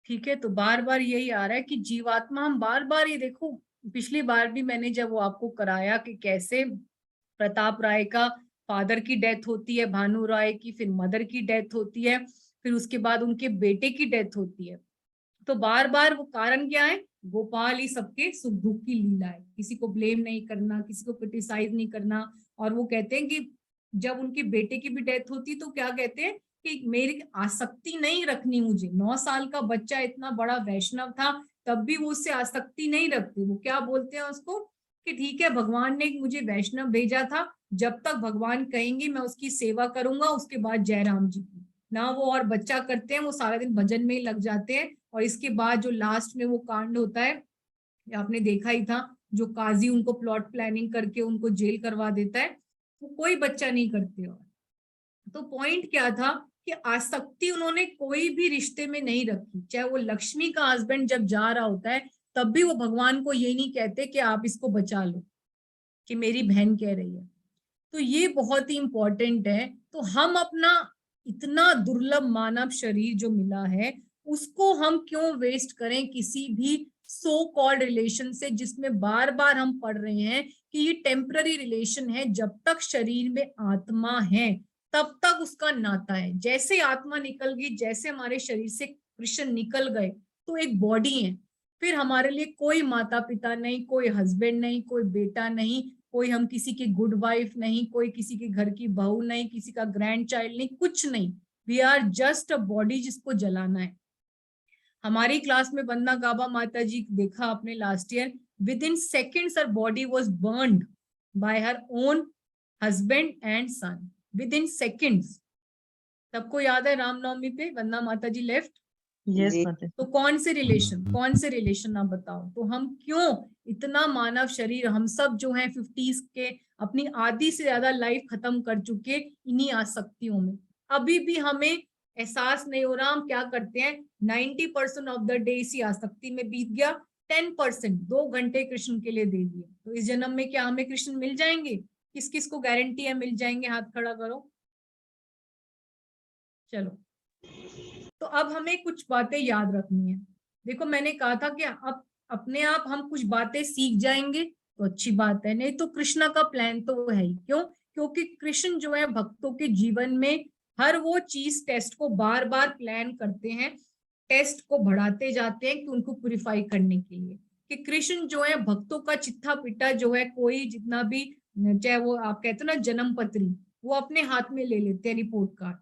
A: ठीक है, तो बार बार यही आ रहा है कि जीवात्मा, हम बार बार ये देखो, पिछली बार भी मैंने जब वो आपको कराया कि कैसे प्रताप राय का फादर की डेथ होती है, भानु राय की, फिर मदर की डेथ होती है, फिर उसके बाद उनके बेटे की डेथ होती है, तो बार बार वो कारण क्या है? गोपाल ही सबके सुख दुख की लीला है। किसी को ब्लेम नहीं करना, किसी को क्रिटिसाइज नहीं करना। और वो कहते हैं कि जब उनके बेटे की भी डेथ होती तो क्या कहते हैं कि मेरी आसक्ति नहीं रखनी मुझे। 9 साल का बच्चा इतना बड़ा वैष्णव था, तब भी वो उससे आसक्ति नहीं रखते। वो क्या बोलते हैं उसको कि ठीक है, भगवान ने मुझे वैष्णव भेजा था, जब तक भगवान कहेंगे मैं उसकी सेवा करूंगा, उसके बाद जय राम जी की। ना वो और बच्चा करते हैं, वो सारा दिन भजन में ही लग जाते हैं। और इसके बाद जो लास्ट में वो कांड होता है, आपने देखा ही था, जो काजी उनको प्लॉट प्लानिंग करके उनको जेल करवा देता है, वो कोई बच्चा नहीं करते। और तो पॉइंट क्या था कि आसक्ति उन्होंने कोई भी रिश्ते में नहीं रखी। चाहे वो लक्ष्मी का हस्बैंड जब जा रहा होता है, तब भी वो भगवान को ये नहीं कहते कि आप इसको बचा लो, कि मेरी बहन कह रही है। तो ये बहुत ही इंपॉर्टेंट है। तो हम अपना इतना दुर्लभ मानव शरीर जो मिला है, उसको हम क्यों वेस्ट करें किसी भी सो कॉल्ड रिलेशन से, जिसमें बार बार हम पढ़ रहे हैं कि ये टेम्पररी रिलेशन है। जब तक शरीर में आत्मा है तब तक उसका नाता है। जैसे आत्मा निकल गई, जैसे हमारे शरीर से कृष्ण निकल गए, तो एक बॉडी है, फिर हमारे लिए कोई माता पिता नहीं, कोई हस्बैंड नहीं, कोई बेटा नहीं, कोई हम किसी की गुड वाइफ नहीं, कोई किसी के घर की बहू नहीं, किसी का ग्रैंड चाइल्ड नहीं, कुछ नहीं। We are just a body जिसको जलाना है। हमारी क्लास में वंदना गाबा माता जी, देखा आपने last year, within seconds her body was burned by her own husband and son, within seconds. सबको याद है रामनवमी पे वंदना माता जी लेफ्ट।
B: यस
E: जी।
B: माता जी।
A: तो कौन से रिलेशन आप बताओ। तो हम क्यों इतना मानव शरीर, हम सब जो है 50s के अपनी आधी से ज्यादा लाइफ खत्म कर चुके इन्हीं आसक्तियों में। अभी भी हमें एहसास नहीं हो रहा हम क्या करते हैं। 90% ऑफ द डे इसी आसक्ति में बीत गया, 10% 2 घंटे कृष्ण के लिए दे दिए। तो इस जन्म में क्या हमें कृष्ण मिल जाएंगे? किस किस को गारंटी है मिल जाएंगे? हाथ खड़ा करो। चलो, तो अब हमें कुछ बातें याद रखनी है। देखो, मैंने कहा था कि अब अपने आप हम कुछ बातें सीख जाएंगे तो अच्छी बात है, नहीं तो कृष्ण का प्लान तो है ही। क्यों? क्योंकि कृष्ण जो है भक्तों के जीवन में हर वो चीज, टेस्ट को बार बार प्लान करते हैं, टेस्ट को बढ़ाते जाते हैं कि उनको प्यूरिफाई करने के लिए। कि कृष्ण जो है भक्तों का चिट्ठा पिट्टा जो है, कोई जितना भी, चाहे वो आप कहते हो ना जन्म पत्री, वो अपने हाथ में ले लेते हैं, रिपोर्ट कार्ड।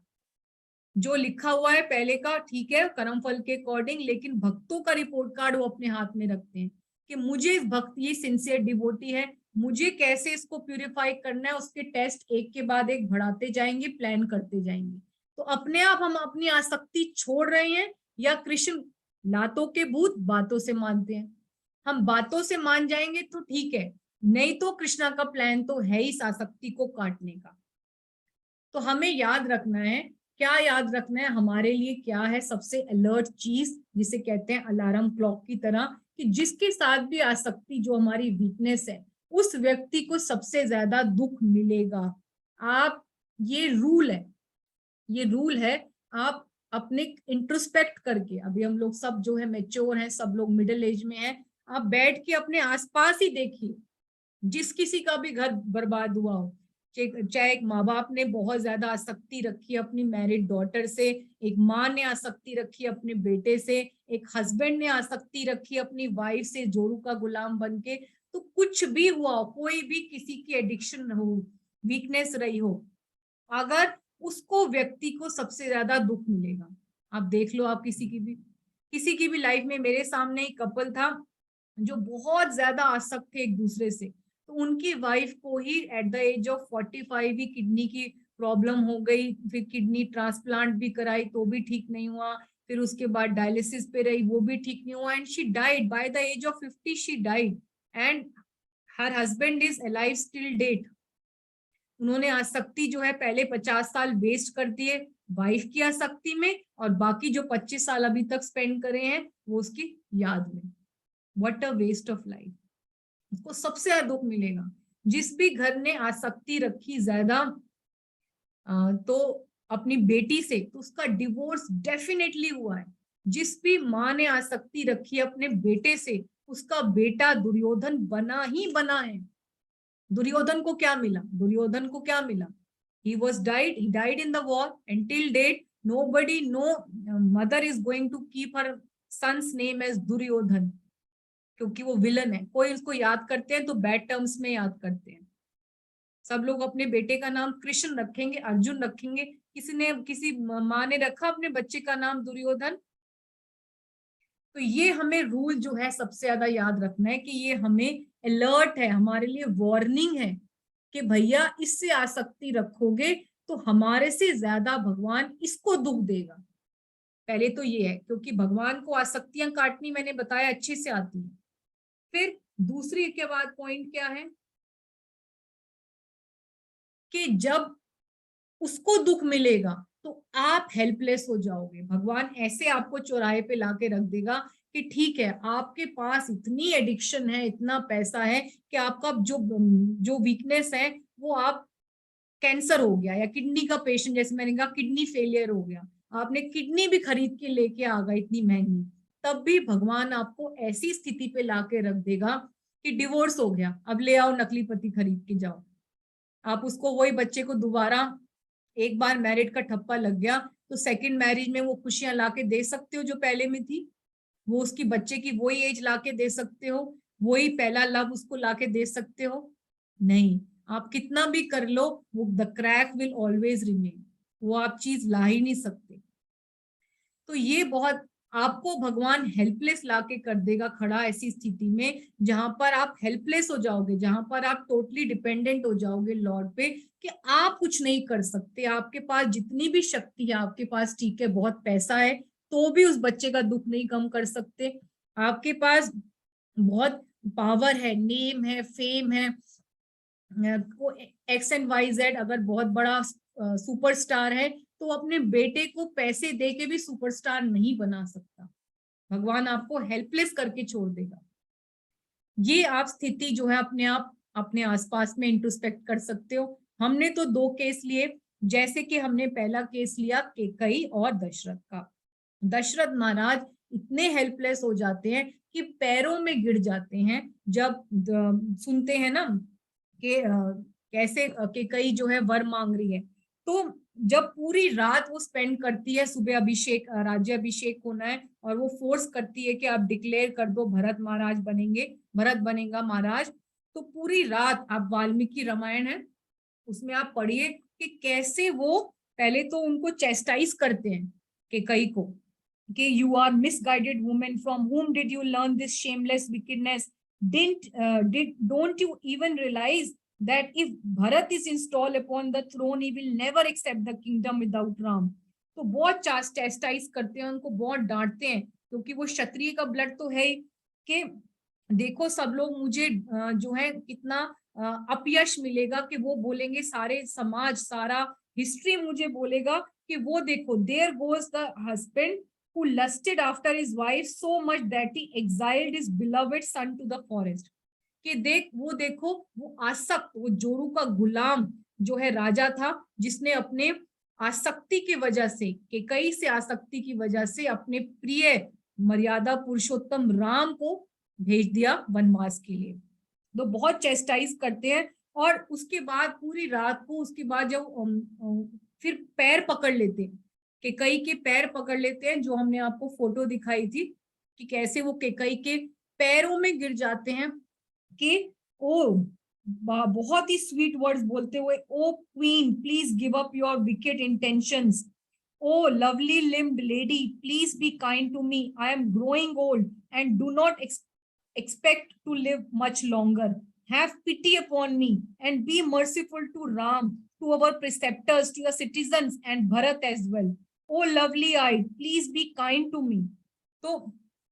A: जो लिखा हुआ है पहले का ठीक है कर्म फल के अकॉर्डिंग, लेकिन भक्तों का रिपोर्ट कार्ड वो अपने हाथ में रखते हैं कि मुझे इस भक्त, ये सिंसियर डिवोटी है, मुझे कैसे इसको प्यूरिफाई करना है। उसके टेस्ट एक के बाद एक बढ़ाते जाएंगे, प्लान करते जाएंगे। तो अपने आप हम अपनी आसक्ति छोड़ रहे हैं, या कृष्ण लातों के भूत बातों से मानते हैं। हम बातों से मान जाएंगे तो ठीक है, नहीं तो कृष्णा का प्लान तो है इस आसक्ति को काटने का। तो हमें याद रखना है, क्या याद रखना है हमारे लिए, क्या है सबसे अलर्ट चीज, जिसे कहते हैं अलार्म क्लॉक की तरह, कि जिसके साथ भी आसक्ति, जो हमारी वीकनेस है, उस व्यक्ति को सबसे ज्यादा दुख मिलेगा। आप, ये रूल है, ये रूल है। आप अपने इंट्रोस्पेक्ट करके, अभी हम लोग सब जो है मैच्योर हैं, सब लोग मिडिल एज में हैं, आप बैठ के अपने आसपास ही देखिए, जिस किसी का भी घर बर्बाद हुआ हो, चाहे एक माँ बाप ने बहुत ज्यादा आसक्ति रखी अपनी मैरिड डॉटर से, एक माँ ने आसक्ति रखी अपने बेटे से, एक हस्बैंड ने आसक्ति रखी अपनी वाइफ से जोरू का गुलाम बन के, तो कुछ भी हुआ हो, कोई भी किसी की एडिक्शन हो, वीकनेस रही हो, अगर उसको व्यक्ति को सबसे ज्यादा दुख मिलेगा। आप देख लो, आप किसी की भी लाइफ में, मेरे सामने एक कपल था जो बहुत ज्यादा आसक्त थे एक दूसरे से, तो उनकी वाइफ को ही एट द एज ऑफ 45 ही किडनी की प्रॉब्लम हो गई, फिर किडनी ट्रांसप्लांट भी कराई तो भी ठीक नहीं हुआ, फिर उसके बाद डायलिसिस पे रही, वो भी ठीक नहीं हुआ, and she died by the age of 50, she died, and her husband is alive still date. उन्होंने आसक्ति जो है पहले 50 साल वेस्ट कर दिए वाइफ की आसक्ति में, और बाकी जो 25 साल अभी तक स्पेंड करे हैं वो उसकी याद में। What a waste of life. उसको सबसे ज्यादा दुख मिलेगा। जिस भी घर ने आसक्ति रखी ज्यादा तो अपनी बेटी से, तो उसका डिवोर्स डेफिनेटली हुआ है। जिस भी माँ ने आसक्ति रखी अपने बेटे से, उसका बेटा दुर्योधन बना ही बना है। दुर्योधन को क्या मिला? दुर्योधन को क्या मिला? He died in the war, and till date nobody, no mother is going to keep her son's name as Duryodhan, क्योंकि वो विलन है। कोई उसको याद करते हैं तो बैड टर्म्स में याद करते हैं। सब लोग अपने बेटे का नाम कृष्ण रखेंगे, अर्जुन रखेंगे, किसी माँ ने रखा अपने बच्चे का नाम दुर्योधन। तो ये हमें रूल जो है सबसे ज्यादा याद रखना है, कि ये हमें अलर्ट है, हमारे लिए वार्निंग है कि भैया इससे आसक्ति रखोगे तो हमारे से ज्यादा भगवान इसको दुख देगा। पहले तो ये है, क्योंकि भगवान को आसक्तियां काटनी मैंने बताया अच्छे से आती है। फिर दूसरी के बाद पॉइंट क्या है कि जब उसको दुख मिलेगा तो आप हेल्पलेस हो जाओगे। भगवान ऐसे आपको चौराहे पे लाके रख देगा कि ठीक है, आपके पास इतनी एडिक्शन है, इतना पैसा है कि आपका जो वीकनेस है वो, आप कैंसर हो गया या किडनी का पेशेंट, जैसे मैंने कहा किडनी फेलियर हो गया, आपने किडनी भी खरीद के लेके आ गए इतनी महंगी, तब भी भगवान आपको ऐसी स्थिति पे लाके रख देगा कि डिवोर्स हो गया, अब ले आओ नकली पति खरीद के जाओ। आप उसको, वही बच्चे को दोबारा, एक बार मैरिड का ठप्पा लग गया तो सेकंड मैरिज में वो खुशियां लाके दे सकते हो जो पहले में थी? वो उसकी बच्चे की वही एज लाके दे सकते हो? वही पहला लव उसको लाके दे सकते हो? नहीं। आप कितना भी कर लो, वो the crack will always remain, वो आप चीज ला ही नहीं सकते। तो ये बहुत, आपको भगवान हेल्पलेस लाके कर देगा खड़ा ऐसी स्थिति में जहां पर आप हेल्पलेस हो जाओगे, जहां पर आप टोटली डिपेंडेंट हो जाओगे लॉर्ड पे, कि आप कुछ नहीं कर सकते। आपके पास जितनी भी शक्ति है, आपके पास ठीक है बहुत पैसा है तो भी उस बच्चे का दुख नहीं कम कर सकते। आपके पास बहुत पावर है, नेम है, फेम है, एक्स एंड वाई जेड अगर बहुत बड़ा सुपरस्टार है, तो अपने बेटे को पैसे दे के भी सुपरस्टार नहीं बना सकता। भगवान आपको हेल्पलेस करके छोड़ देगा। ये आप स्थिति जो है अपने आसपास में इंट्रोस्पेक्ट कर सकते हो। हमने तो 2 केस लिए, जैसे कि हमने पहला केस लिया केकई और दशरथ का। दशरथ महाराज इतने हेल्पलेस हो जाते हैं कि पैरों में गिर जाते हैं जब सुनते हैं ना कि कैसे केकई जो है वर मांग रही है। तो जब पूरी रात वो स्पेंड करती है, सुबह अभिषेक, राज्य अभिषेक होना है, और वो फोर्स करती है कि आप डिक्लेयर कर दो भरत महाराज बनेंगे, भरत बनेगा महाराज। तो पूरी रात, आप वाल्मीकि रामायण है उसमें आप पढ़िए कि कैसे वो पहले तो उनको चेस्टाइज करते हैं केकई को कि you are misguided women, from whom did you learn this shameless wickedness? Don't you even realize that if Bharat is installed upon the throne, he will never accept the kingdom without Ram. तो बहुत chastise करते हैं उनको, बहुत डांटते हैं, क्योंकि वो क्षत्रिय का ब्लड तो है ही कि देखो सब लोग मुझे जो है कितना अपयश मिलेगा, कि वो बोलेंगे, सारे समाज सारा हिस्ट्री मुझे बोलेगा कि वो देखो there goes the husband who lusted after his wife so much that he exiled his beloved son to the forest. कि देखो वो आसक्त, वो जोरू का गुलाम जो है राजा था, जिसने अपने आसक्ति की वजह से, केकई से आसक्ति की वजह से अपने प्रिय मर्यादा पुरुषोत्तम राम को भेज दिया वनवास के लिए। तो बहुत चेस्टाइज करते हैं। और उसके बाद पूरी रात को, उसके बाद जब फिर पैर पकड़ लेते हैं, केकई के पैर पकड़ लेते हैं, जो हमने आपको फोटो दिखाई थी कि कैसे वो केकई के पैरों में गिर जाते हैं कि ओ, बहुत ही स्वीट वर्ड्स बोलते हुए, O queen please give up your wicked intentions, O lovely limbed lady please be kind to me, I am growing old and do not expect to live much longer. Have pity upon me and be merciful to Ram, to our preceptors, to the citizens and Bharat as well. Oh lovely eyed, please be kind to me. तो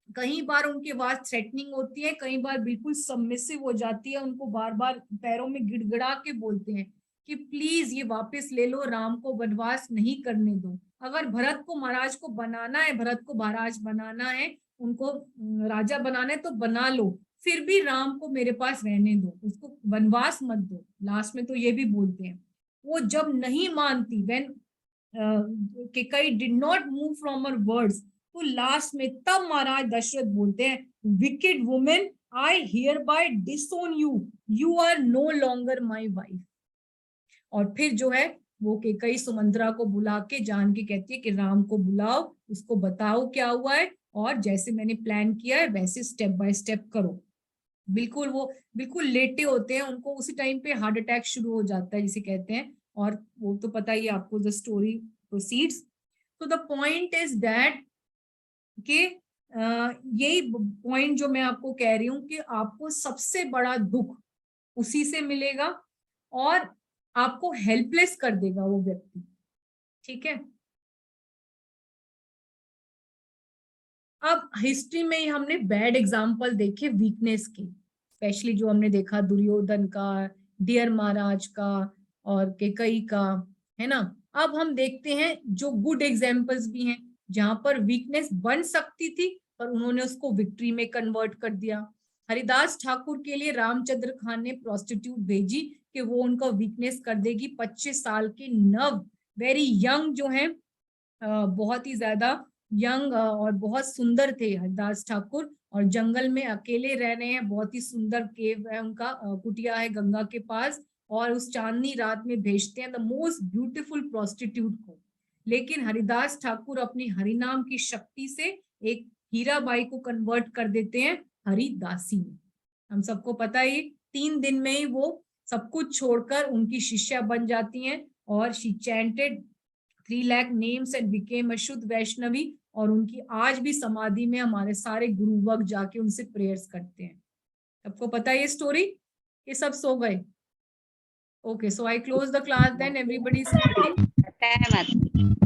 A: कई बार उनकी आवाज threatening होती है, कई बार बिल्कुल submissive हो जाती है, उनको बार बार पैरों में गिड़गिड़ा के बोलते हैं कि प्लीज ये वापस ले लो, राम को वनवास नहीं करने दो। अगर भरत को महाराज को बनाना है, भरत को महाराज बनाना है, उनको राजा बनाना है तो बना लो, फिर भी राम को मेरे पास रहने दो, उसको वनवास मत दो। लास्ट में तो ये भी बोलते हैं। वो जब नहीं मानती, when Kaikeyi did not move from her words, तो लास्ट में तब महाराज दशरथ बोलते हैं, wicked women I hereby disown you, you are no longer my wife. और फिर जो है वो केकई सुमंत्रा को बुला के जान के कहती है कि राम को बुलाओ, उसको बताओ क्या हुआ है, और जैसे मैंने प्लान किया है वैसे स्टेप बाय स्टेप करो। बिल्कुल वो बिल्कुल लेटे होते हैं, उनको उसी टाइम पे हार्ट अटैक शुरू हो जाता है जिसे कहते हैं, और वो तो पता ही आपको, द स्टोरी प्रोसीड्स। तो द पॉइंट इज दैट कि यही पॉइंट जो मैं आपको कह रही हूँ कि आपको सबसे बड़ा दुख उसी से मिलेगा और आपको हेल्पलेस कर देगा वो व्यक्ति। ठीक है, अब हिस्ट्री में ही हमने बैड एग्जाम्पल देखे वीकनेस के, स्पेशली जो हमने देखा दुर्योधन का, डियर महाराज का और केकई का, है ना। अब हम देखते हैं जो गुड एग्जाम्पल्स भी हैं, जहां पर वीकनेस बन सकती थी पर उन्होंने उसको विक्ट्री में कन्वर्ट कर दिया। हरिदास ठाकुर के लिए रामचंद्र खान ने प्रोस्टिट्यूट भेजी कि वो उनका वीकनेस कर देगी। 25 साल के नव, वेरी यंग जो है, बहुत ही ज्यादा यंग और बहुत सुंदर थे हरिदास ठाकुर, और जंगल में अकेले रह रहे हैं, बहुत ही सुंदर केव है उनका, कुटिया है गंगा के पास, और उस चांदनी रात में भेजते हैं द मोस्ट ब्यूटीफुल प्रोस्टिट्यूट को। लेकिन हरिदास ठाकुर अपनी हरिनाम की शक्ति से एक हीराबाई को कन्वर्ट कर देते हैं हरिदासी में। हम सबको पता है 3 दिन में ही वो सब कुछ छोड़कर उनकी शिष्या बन जाती हैं, और she chanted 3 lakh names and became a शुद्ध वैष्णवी। और उनकी आज भी समाधि में हमारे सारे गुरुवर्ग जाके उनसे प्रेयर्स करते हैं। सबको पता है ये स्टोरी? ये सब सो गए? Okay, so I close the class then, everybody sleeping?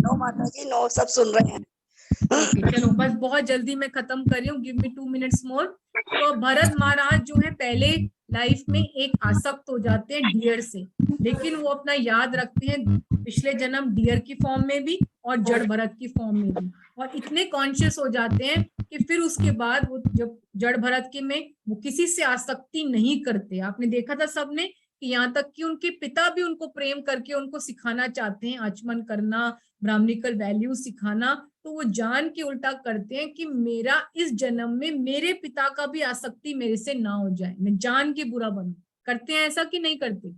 I: No माता जी, नो, सब सुन रहे हैं।
A: ओके, चलो बस बहुत जल्दी मैं खत्म कर रही हूँ, गिव मी 2 मिनट्स मोर। तो भरत महाराज जो है पहले लाइफ में एक आसक्त हो जाते हैं डियर से, लेकिन वो अपना याद रखते हैं पिछले जन्म डियर की फॉर्म में भी और जड़ भरत की फॉर्म में भी, और इतने कॉन्शियस हो जाते हैं कि फिर उसके बाद वो जब जड़ भरत के में वो किसी से आसक्ति नहीं करते। आपने देखा था सबने कि यहाँ तक कि उनके पिता भी उनको प्रेम करके उनको सिखाना चाहते हैं, आचमन करना, ब्राह्मणिकल वैल्यू सिखाना, तो वो जान के उल्टा करते हैं कि मेरा इस जन्म में मेरे पिता का भी आसक्ति मेरे से ना हो जाए, मैं जान के बुरा बनूं। करते हैं ऐसा कि नहीं करते?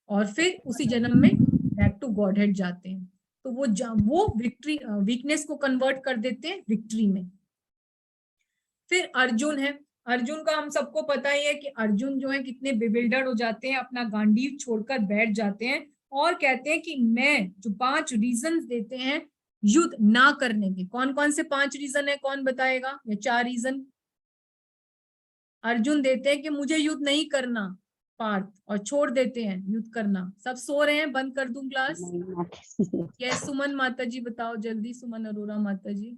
A: और फिर उसी जन्म में बैक टू गॉडहेड जाते हैं। तो वो विक्ट्री, वीकनेस को कन्वर्ट कर देते हैं विक्ट्री में। फिर अर्जुन है, अर्जुन का हम सबको पता ही है कि अर्जुन जो है कितने बिविल्डर्ड हो जाते हैं, अपना गांडीव छोड़कर बैठ जाते हैं और कहते हैं कि मैं जो 5 रीजंस देते हैं युद्ध ना करने के, कौन कौन से 5 रीजन है, कौन बताएगा, या 4 रीजन अर्जुन देते हैं कि मुझे युद्ध नहीं करना पार्थ, और छोड़ देते हैं युद्ध करना। सब सो रहे हैं, बंद कर दूं क्लास? यस सुमन माता जी बताओ जल्दी, सुमन अरोरा माता जी।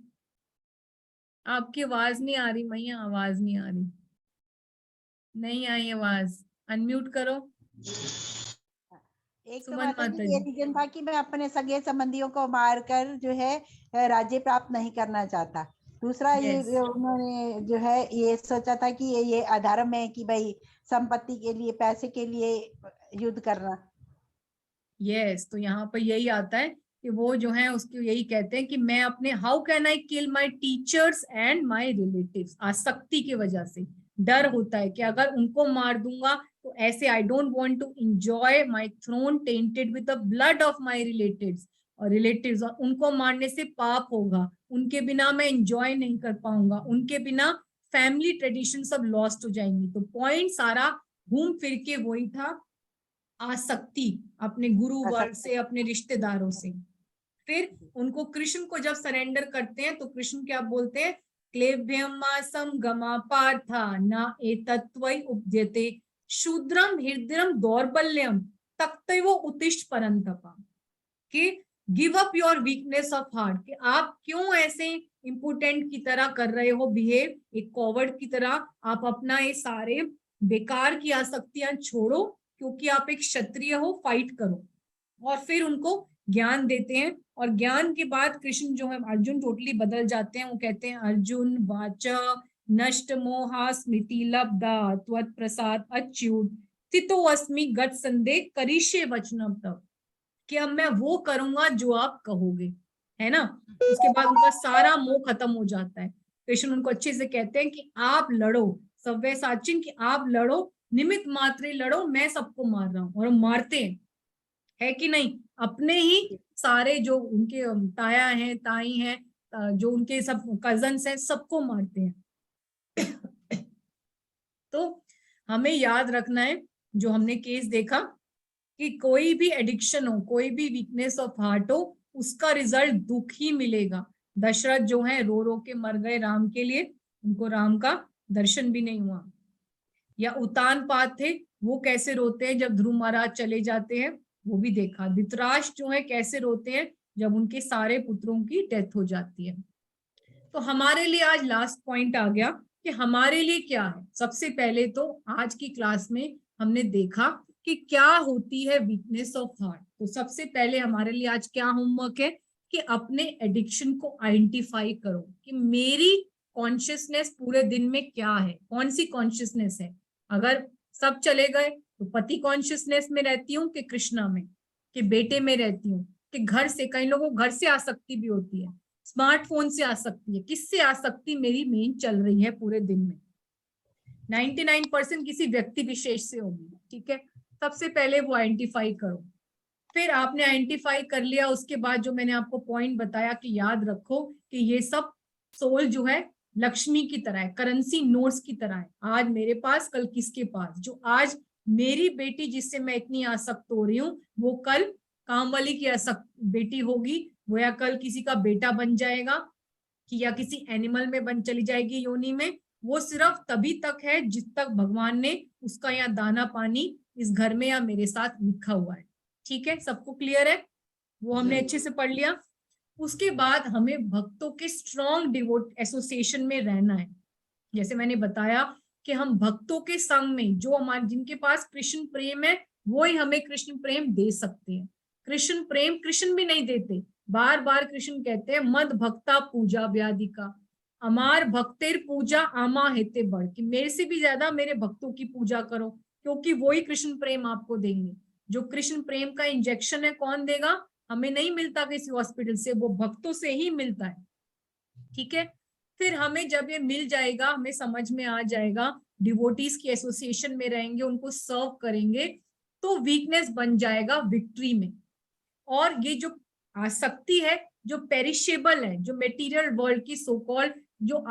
A: आपकी आवाज नहीं आ रही मैया, आवाज नहीं आ रही, नहीं आई आवाज, अनम्यूट करो।
J: एक तो
A: सुमन
J: माता जी
A: माता
J: ये
A: जी।
J: रीजन था कि मैं अपने सगे संबंधियों को मारकर जो है राज्य प्राप्त नहीं करना चाहता। दूसरा ये
A: Yes.
J: उन्होंने जो है ये सोचा था कि ये अधर्म है कि भाई संपत्ति के लिए, पैसे के लिए युद्ध करना।
A: यस तो यहाँ पर यही आता है कि वो जो है उसको यही कहते हैं कि मैं अपने how can I kill my teachers and my relatives, आसक्ति की वजह से डर होता है कि अगर उनको मार दूंगा तो ऐसे I don't want to enjoy my throne tainted with the blood of my relatives, और उनको मारने से पाप होगा, उनके बिना मैं एंजॉय नहीं कर पाऊंगा, उनके बिना फैमिली ट्रेडिशन सब लॉस्ट हो जाएंगी। तो पॉइंट सारा घूम फिर के वही था, आसक्ति अपने गुरु वर्ग से, अपने रिश्तेदारों से। फिर उनको कृष्ण को जब सरेंडर करते हैं तो कृष्ण क्या बोलते हैं, क्लेभ्यम मासम गमा पार्था न एतत्वै उपद्यते शूद्रम हृदयम दौर्बल्यम तक्तैव उत्तिष्ठ परंतपा, कि give up your weakness of heart, कि आप क्यों ऐसे इंपोर्टेंट की तरह कर रहे हो बिहेव, एक कॉवर्ड की तरह। आप अपना ये सारे बेकार की आसक्तियां छोड़ो, क्योंकि आप एक क्षत्रिय हो, फाइट करो। और फिर उनको ज्ञान देते हैं, और ज्ञान के बाद कृष्ण जो है, अर्जुन टोटली बदल जाते हैं। वो कहते हैं अर्जुन वाचा नष्ट मोहा स्मृति लब्धा त्वत् प्रसाद अच्युत स्थितो अस्मि गत संदेह करिष्ये वचनम तव, कि अब मैं वो करूंगा जो आप कहोगे, है ना। उसके बाद उनका सारा मोह खत्म हो जाता है। कृष्ण उनको अच्छे से कहते हैं कि आप लड़ो सव्य साचिन, कि आप लड़ो, निमित्त मात्र लड़ो, मैं सबको मार रहा हूँ। और मारते हैं, है कि नहीं, अपने ही सारे जो उनके ताया हैं, ताई हैं, जो उनके सब कजन्स हैं, सबको मारते हैं। तो हमें याद रखना है जो हमने केस देखा, कि कोई भी एडिक्शन हो, कोई भी वीकनेस ऑफ हार्ट हो, उसका रिजल्ट दुख ही मिलेगा। दशरथ जो है रो रो के मर गए राम के लिए, उनको राम का दर्शन भी नहीं हुआ। या उतानपाद थे, वो कैसे रोते हैं जब ध्रुव महाराज चले जाते हैं, वो भी देखा। धृतराष्ट्र जो है कैसे रोते हैं जब उनके सारे पुत्रों की डेथ हो जाती है। तो हमारे लिए आज लास्ट पॉइंट आ गया कि हमारे लिए क्या है। सबसे पहले तो आज की क्लास में हमने देखा कि क्या होती है वीकनेस ऑफ हार्ट। तो सबसे पहले हमारे लिए आज क्या होमवर्क है कि अपने एडिक्शन को आइडेंटिफाई करो, कि मेरी कॉन्शियसनेस पूरे दिन में क्या है, कौन सी कॉन्शियसनेस है। अगर सब चले गए तो पति कॉन्शियसनेस में रहती हूँ कि कृष्णा में, कि बेटे में रहती हूँ, कि घर से, कई लोगों को घर से आसक्ति भी होती है, स्मार्टफोन से आसक्ति है, किससे आसक्ति मेरी मेन चल रही है पूरे दिन में। 99% किसी व्यक्ति विशेष से होगी, ठीक है। सबसे पहले वो आइडेंटिफाई करो। फिर आपने आइडेंटिफाई कर लिया, उसके बाद जो मैंने आपको पॉइंट बताया कि याद रखो कि ये सब सोल जो है लक्ष्मी की तरह है, करेंसी नोट्स की तरह है। आज मेरे पास, कल किसके पास। जो आज मेरी बेटी जिससे मैं इतनी आसक्त हो रही हूँ, वो कल कामवाली की आसक्त बेटी होगी, वो या कल किसी का बेटा बन जाएगा, कि या किसी एनिमल में बन चली जाएगी योनि में। वो सिर्फ तभी तक है जिस तक भगवान ने उसका यहाँ दाना पानी इस घर में या मेरे साथ लिखा हुआ है। ठीक है, सबको क्लियर है, वो हमने अच्छे से पढ़ लिया। उसके बाद हमें भक्तों के स्ट्रॉन्ग डिवोट एसोसिएशन में रहना है। जैसे मैंने बताया कि हम भक्तों के संग में, जो हमारे जिनके पास कृष्ण प्रेम है, वो ही हमें कृष्ण प्रेम दे सकते हैं। कृष्ण प्रेम कृष्ण भी नहीं देते। बार बार कृष्ण कहते हैं मद भक्ता पूजा व्याधि का, अमार भक्तेर पूजा आमा हेते बढ़, कि मेरे से भी ज्यादा मेरे भक्तों की पूजा करो, क्योंकि वो ही कृष्ण प्रेम आपको देंगे। जो कृष्ण प्रेम का इंजेक्शन है कौन देगा, हमें नहीं मिलता किसी हॉस्पिटल से, वो भक्तों से ही मिलता है। ठीक है, फिर हमें जब ये मिल जाएगा, हमें समझ में आ जाएगा, डिवोटीज की एसोसिएशन में रहेंगे, उनको सर्व करेंगे, तो वीकनेस बन जाएगा विक्ट्री में। और ये जो आसक्ति है, जो पेरिशेबल है, जो मेटीरियल वर्ल्ड की सो कॉल्ड, जो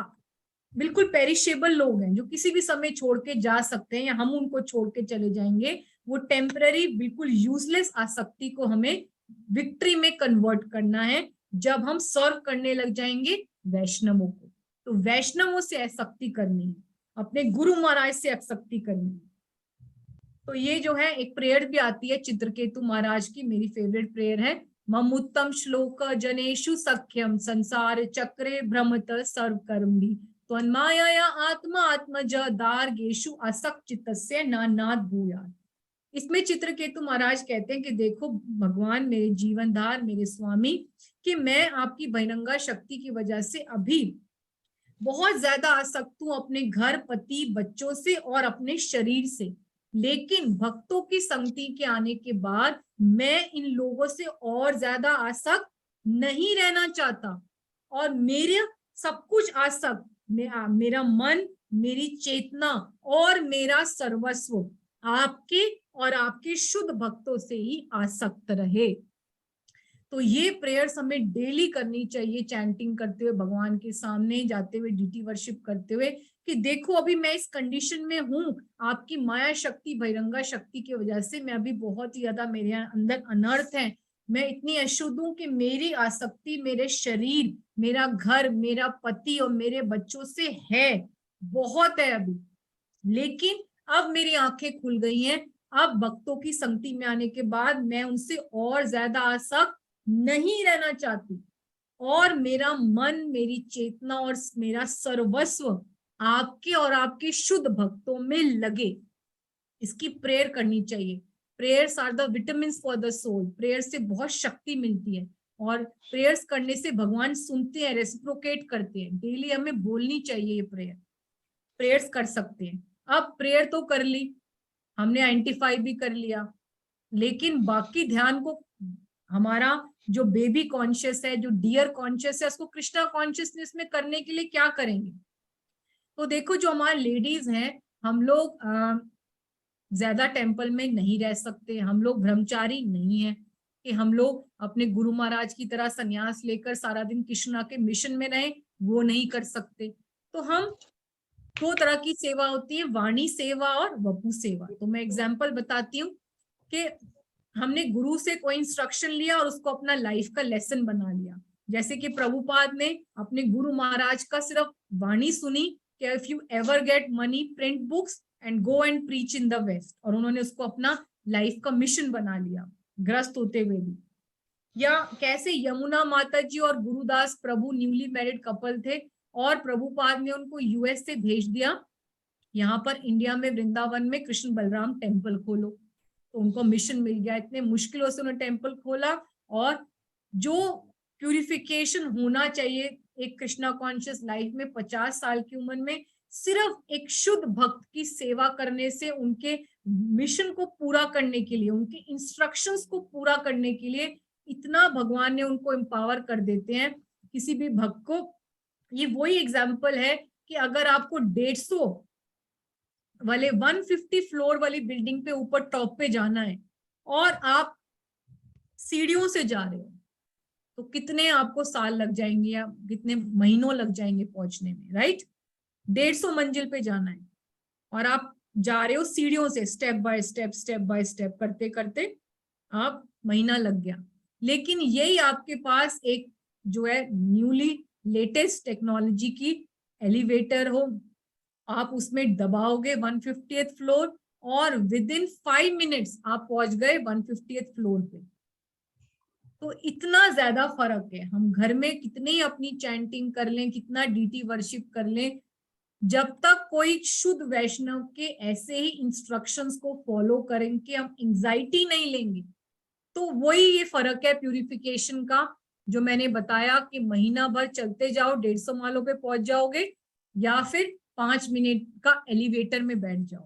A: बिल्कुल पेरिशेबल लोग हैं, जो किसी भी समय छोड़ के जा सकते हैं या हम उनको छोड़ के चले जाएंगे, वो टेम्पररी बिल्कुल यूजलेस आसक्ति को हमें विक्ट्री में कन्वर्ट करना है जब हम सर्व करने लग जाएंगे वैष्णवों को। तो वैष्णवों से आसक्ति करनी है, अपने गुरु महाराज से आसक्ति करनी है। तो ये जो है एक प्रेयर भी आती है चित्रकेतु महाराज की, मेरी फेवरेट प्रेयर है। ममुत्तम श्लोक जनेषु सख्यम संसार चक्रे भ्रमत सर्व कर्म भी त्वन्माया आत्मा आत्मज दार्गेषु असक्त चित्तस्य नानाद भूयात्। इसमें चित्रकेतु महाराज कहते हैं कि देखो भगवान मेरे जीवनधार, मेरे स्वामी, कि मैं आपकी बहिरंगा शक्ति की वजह से अभी बहुत ज्यादा आसक्त हूं अपने घर, पति, बच्चों से और अपने शरीर से, लेकिन भक्तों की संगति के आने के बाद मैं इन लोगों से और ज्यादा आसक्त नहीं रहना चाहता और मेरे सब कुछ आसक्त, मेरा मन, मेरी चेतना और मेरा सर्वस्व आपके और आपके शुद्ध भक्तों से ही आसक्त रहे। तो ये प्रेयर्स हमें डेली करनी चाहिए, चैंटिंग करते हुए, भगवान के सामने जाते हुए, डीटी वर्शिप करते हुए, कि देखो अभी मैं इस कंडीशन में हूँ आपकी माया शक्ति, बहिरंगा शक्ति की वजह से मैं अभी बहुत ही ज्यादा, मेरे अंदर अनर्थ है, मैं इतनी अशुद्ध हूँ कि मेरी आसक्ति मेरे शरीर, मेरा घर, मेरा पति और मेरे बच्चों से है, बहुत है अभी। लेकिन अब मेरी आंखें खुल गई हैं, अब भक्तों की संगति में आने के बाद मैं उनसे और ज्यादा आसक्त नहीं रहना चाहती और मेरा मन, मेरी चेतना और मेरा सर्वस्व आपके और आपके शुद्ध भक्तों में लगे। इसकी प्रेयर करनी चाहिए। Prayers are the vitamins for the soul. Prayer से बहुत शक्ति मिलती है और प्रेयर्स करने से भगवान सुनते हैं, रेसिप्रोकेट करते हैं। डेली हमें बोलनी चाहिए ये प्रेयर्स कर सकते हैं। अब प्रेयर तो कर ली हमने, आइडेंटिफाई भी कर लिया, लेकिन बाकी ध्यान को हमारा जो बेबी कॉन्शियस है, जो डियर कॉन्शियस है, उसको कृष्णा कॉन्शियसनेस में करने के लिए क्या करेंगे? तो देखो जो हमारे लेडीज हैं, हम लोग ज्यादा टेम्पल में नहीं रह सकते, हम लोग ब्रह्मचारी नहीं है कि हम लोग अपने गुरु महाराज की तरह संन्यास लेकर सारा दिन कृष्णा के मिशन में रहे, वो नहीं कर सकते। तो हम दो तरह की सेवा होती है, वाणी सेवा और वपु सेवा। तो मैं एग्जाम्पल बताती हूँ कि हमने गुरु से कोई इंस्ट्रक्शन लिया और उसको अपना लाइफ का लेसन बना लिया। जैसे कि प्रभुपाद ने अपने गुरु महाराज का सिर्फ वाणी सुनी कि if you ever get money, print books and go and preach in the west, और उन्होंने उसको अपना लाइफ का मिशन बना लिया ग्रस्त होते हुए भी। या कैसे यमुना माता जी और गुरुदास प्रभु न्यूली मैरिड कपल थे और प्रभुपाद ने उनको यूएस से भेज दिया, यहाँ पर इंडिया में वृंदावन में कृष्ण बलराम टेम्पल खोलो। तो उनको मिशन मिल गया, इतने मुश्किलों से उन्होंने टेम्पल खोला। और जो प्यूरिफिकेशन होना चाहिए एक कृष्णा कॉन्शियस लाइफ में 50 साल की उम्र में, सिर्फ एक शुद्ध भक्त की सेवा करने से, उनके मिशन को पूरा करने के लिए, उनके इंस्ट्रक्शंस को पूरा करने के लिए इतना भगवान ने उनको एम्पावर कर देते हैं किसी भी भक्त को। ये वही एग्जाम्पल है कि अगर आपको 150 वाले 150 फ्लोर वाली बिल्डिंग पे ऊपर टॉप पे जाना है और आप सीढ़ियों से जा रहे हो, तो कितने आपको साल लग जाएंगे या कितने महीनों लग जाएंगे पहुंचने में, राइट? 150 मंजिल पे जाना है और आप जा रहे हो सीढ़ियों से, स्टेप बाय स्टेप करते करते आप महीना लग गया। लेकिन यही आपके पास एक जो है न्यूली लेटेस्ट टेक्नोलॉजी की एलिवेटर हो, आप उसमें दबाओगे 150th फ्लोर और विद इन 5 मिनट्स आप पहुंच गए 150th फ्लोर पे। तो इतना ज्यादा फर्क है। हम घर में कितनी अपनी चैंटिंग कर लें, कितना डीटी वर्शिप कर लें, जब तक कोई शुद्ध वैष्णव के ऐसे ही इंस्ट्रक्शंस को फॉलो करेंगे, हम एंजाइटी नहीं लेंगे, तो वही ये फर्क है प्यूरिफिकेशन का, जो मैंने बताया कि महीना भर चलते जाओ 150 मालों पे पहुंच जाओगे, या फिर 5 मिनट का एलिवेटर में बैठ जाओ।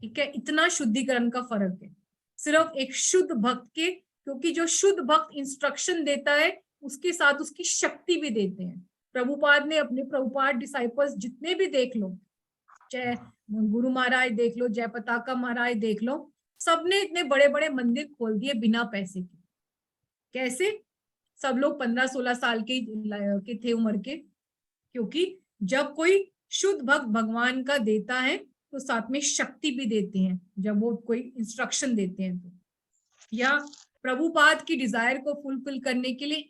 A: ठीक है, इतना शुद्धिकरण का फर्क है सिर्फ एक शुद्ध भक्त के, क्योंकि जो शुद्ध भक्त इंस्ट्रक्शन देता है उसके साथ उसकी शक्ति भी देते हैं। प्रभुपाद ने अपने प्रभुपाद डिसाइपल्स जितने भी देख लो, चाहे गुरु महाराज देख लो, जय पताका महाराज देख लो, सबने इतने बड़े बड़े मंदिर खोल दिए बिना पैसे के। कैसे? सब लोग 15-16 साल के थे उम्र के, क्योंकि जब कोई शुद्ध भक्त भगवान का देता है तो साथ में शक्ति भी देते हैं जब वो कोई इंस्ट्रक्शन देते हैं तो। या प्रभुपाद की डिजायर को फुलफिल करने के लिए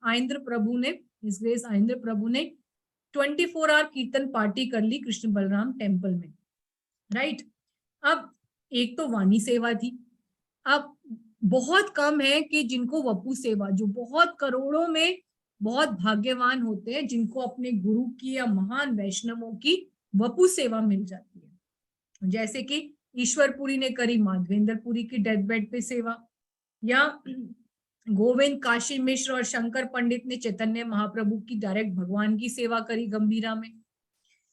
A: आइंद्र प्रभु ने 24 आवर कीर्तन पार्टी कर ली कृष्ण बलराम टेम्पल में, राइट। अब एक तो वाणी सेवा थी, अब बहुत कम है कि जिनको वपु सेवा, जो बहुत करोड़ों में बहुत भाग्यवान होते हैं जिनको अपने गुरु की या महान वैष्णवों की वपु सेवा मिल जाती है। जैसे कि ईश्वरपुरी ने करी माधवेंद्रपुरी की डेथ बेड पे सेवा, या गोविंद काशी मिश्र और शंकर पंडित ने चैतन्य महाप्रभु की डायरेक्ट भगवान की सेवा करी गंभीरा में।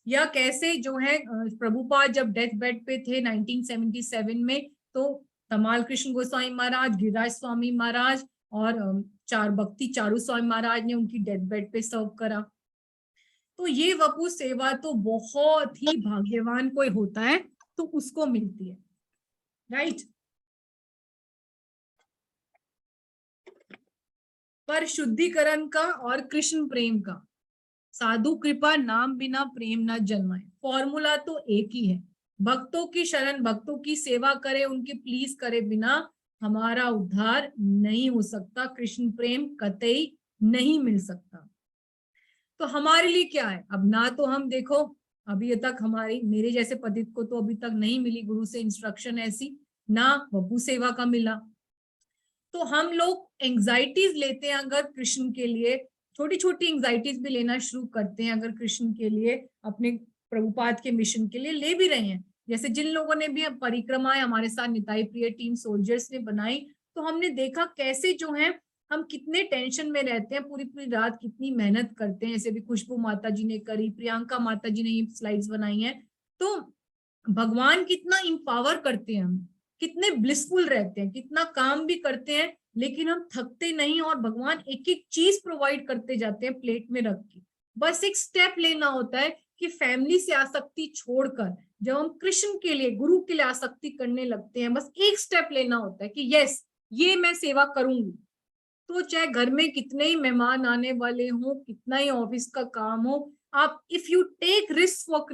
A: या कैसे जो है प्रभुपाद जब डेथ बेड पे थे 1977 में, तो तमाल कृष्ण गोस्वामी महाराज, गिरिराज स्वामी महाराज और चार भक्ति चारू स्वामी महाराज ने उनकी डेथ बेड पे सर्व करा। तो ये वपु सेवा तो बहुत ही भाग्यवान कोई होता है तो उसको मिलती है, राइट। पर शुद्धिकरण का और कृष्ण प्रेम का, साधु कृपा नाम बिना प्रेम न जन्माए, फॉर्मूला तो एक ही है। भक्तों की शरण, भक्तों की सेवा करे, उनके प्लीज करे बिना हमारा उद्धार नहीं हो सकता, कृष्ण प्रेम कतई नहीं मिल सकता। तो हमारे लिए क्या है, अब ना तो हम देखो अभी तक मेरे जैसे पतित को तो अभी तक नहीं मिली गुरु से इंस्ट्रक्शन ऐसी, ना वपु सेवा का मिला। तो हम लोग एंजाइटीज लेते हैं अगर कृष्ण के लिए, छोटी छोटी एंजाइटीज भी लेना शुरू करते हैं अगर कृष्ण के लिए, अपने प्रभुपाद के मिशन के लिए ले भी रहे हैं। जैसे जिन लोगों ने भी परिक्रमाएं हमारे साथ निताई प्रिय टीम सोल्जर्स ने बनाई, तो हमने देखा कैसे जो है हम कितने टेंशन में रहते हैं, पूरी पूरी रात कितनी मेहनत करते हैं। ऐसे भी खुशबू माता जी ने करी, प्रियंका माता जी ने ये स्लाइड्स बनाई हैं। तो भगवान कितना इंपावर करते हैं, हम कितने ब्लिसफुल रहते हैं, कितना काम भी करते हैं लेकिन हम थकते नहीं, और भगवान एक एक चीज प्रोवाइड करते जाते हैं प्लेट में रख के। बस एक स्टेप लेना होता है कि फैमिली से आसक्ति छोड़कर जब हम कृष्ण के लिए, गुरु के लिए आसक्ति करने लगते हैं, बस एक स्टेप लेना होता है कि यस ये मैं सेवा करूंगी। तो चाहे घर में कितने ही मेहमान आने वाले हों, कितना ही ऑफिस का काम हो, आप if you take risk for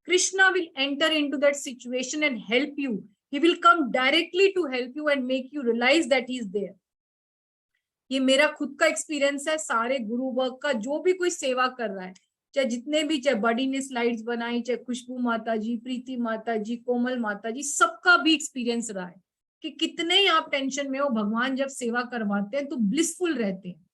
A: Krishna will enter into that situation and help you. He will come directly to help you and make you realize that he is there. ये मेरा खुद का एक्सपीरियंस है, सारे गुरु वर्ग का, जो भी कोई सेवा कर रहा है, चाहे जितने भी, चाहे बड़ी ने स्लाइड्स बनाई, चाहे खुशबू माता जी, प्रीति माता जी, कोमल माता जी, सबका भी एक्सपीरियंस रहा है कि कितने ही आप टेंशन में हो, भगवान जब सेवा करवाते हैं तो ब्लिसफुल रहते हैं।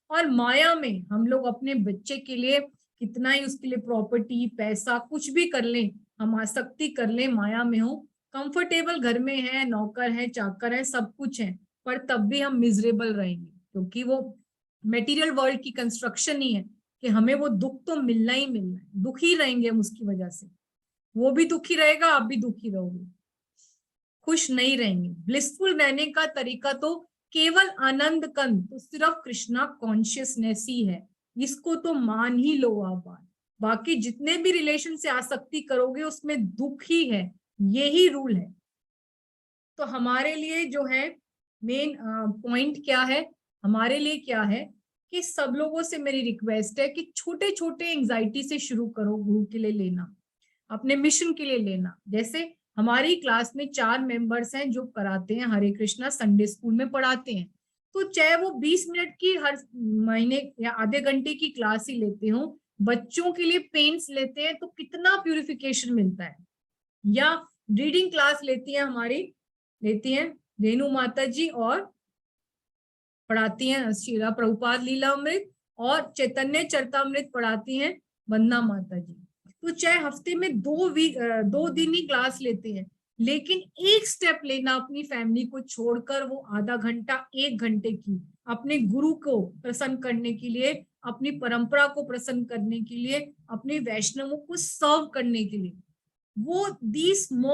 A: और माया में हम लोग अपने बच्चे के लिए कितना ही उसके लिए प्रॉपर्टी, पैसा कुछ भी कर लें, हम आसक्ति कर लें, माया में हो, कंफर्टेबल घर में है, नौकर है, चाकर है, सब कुछ है, पर तब भी हम मिजरेबल रहेंगे, क्योंकि वो मटेरियल वर्ल्ड की कंस्ट्रक्शन ही है कि हमें वो दुख तो मिलना ही मिलना है, दुखी रहेंगे हम उसकी वजह से। वो भी दुखी रहेगा, आप भी दुखी रहोगे, खुश नहीं रहेंगे। ब्लिसफुल रहने का तरीका तो केवल आनंद कंद, तो सिर्फ कृष्णा कॉन्शियसनेस ही है, इसको तो मान ही लो आप। बाकी जितने भी रिलेशन से आसक्ति करोगे उसमें दुख ही है, यही रूल है। तो हमारे लिए जो है मेन पॉइंट क्या है, हमारे लिए क्या है कि सब लोगों से मेरी रिक्वेस्ट है कि छोटे छोटे एंजाइटी से शुरू करो गुरु के लिए लेना, अपने मिशन के लिए लेना। जैसे हमारी क्लास में 4 मेंबर्स हैं जो कराते हैं हरे कृष्णा, संडे स्कूल में पढ़ाते हैं। तो चाहे वो 20 मिनट की हर महीने या आधे घंटे की क्लास ही लेते हो, बच्चों के लिए पेंट्स लेते हैं तो कितना प्यूरिफिकेशन मिलता है। या रीडिंग क्लास लेती हैं रेणु माता जी और पढ़ाती हैं श्रीला प्रभुपाद लीला अमृत, और चैतन्य चरतामृत पढ़ाती हैं वंदना माता जी। तो चाहे हफ्ते में 2 दिन ही क्लास लेते हैं, लेकिन एक स्टेप लेना अपनी फैमिली को छोड़कर, वो आधा घंटा 1 घंटे की अपने गुरु को प्रसन्न करने के लिए, अपनी परंपरा को प्रसन्न करने के लिए, अपने वैष्णवों को सर्व करने के लिए, वो दी स्मॉल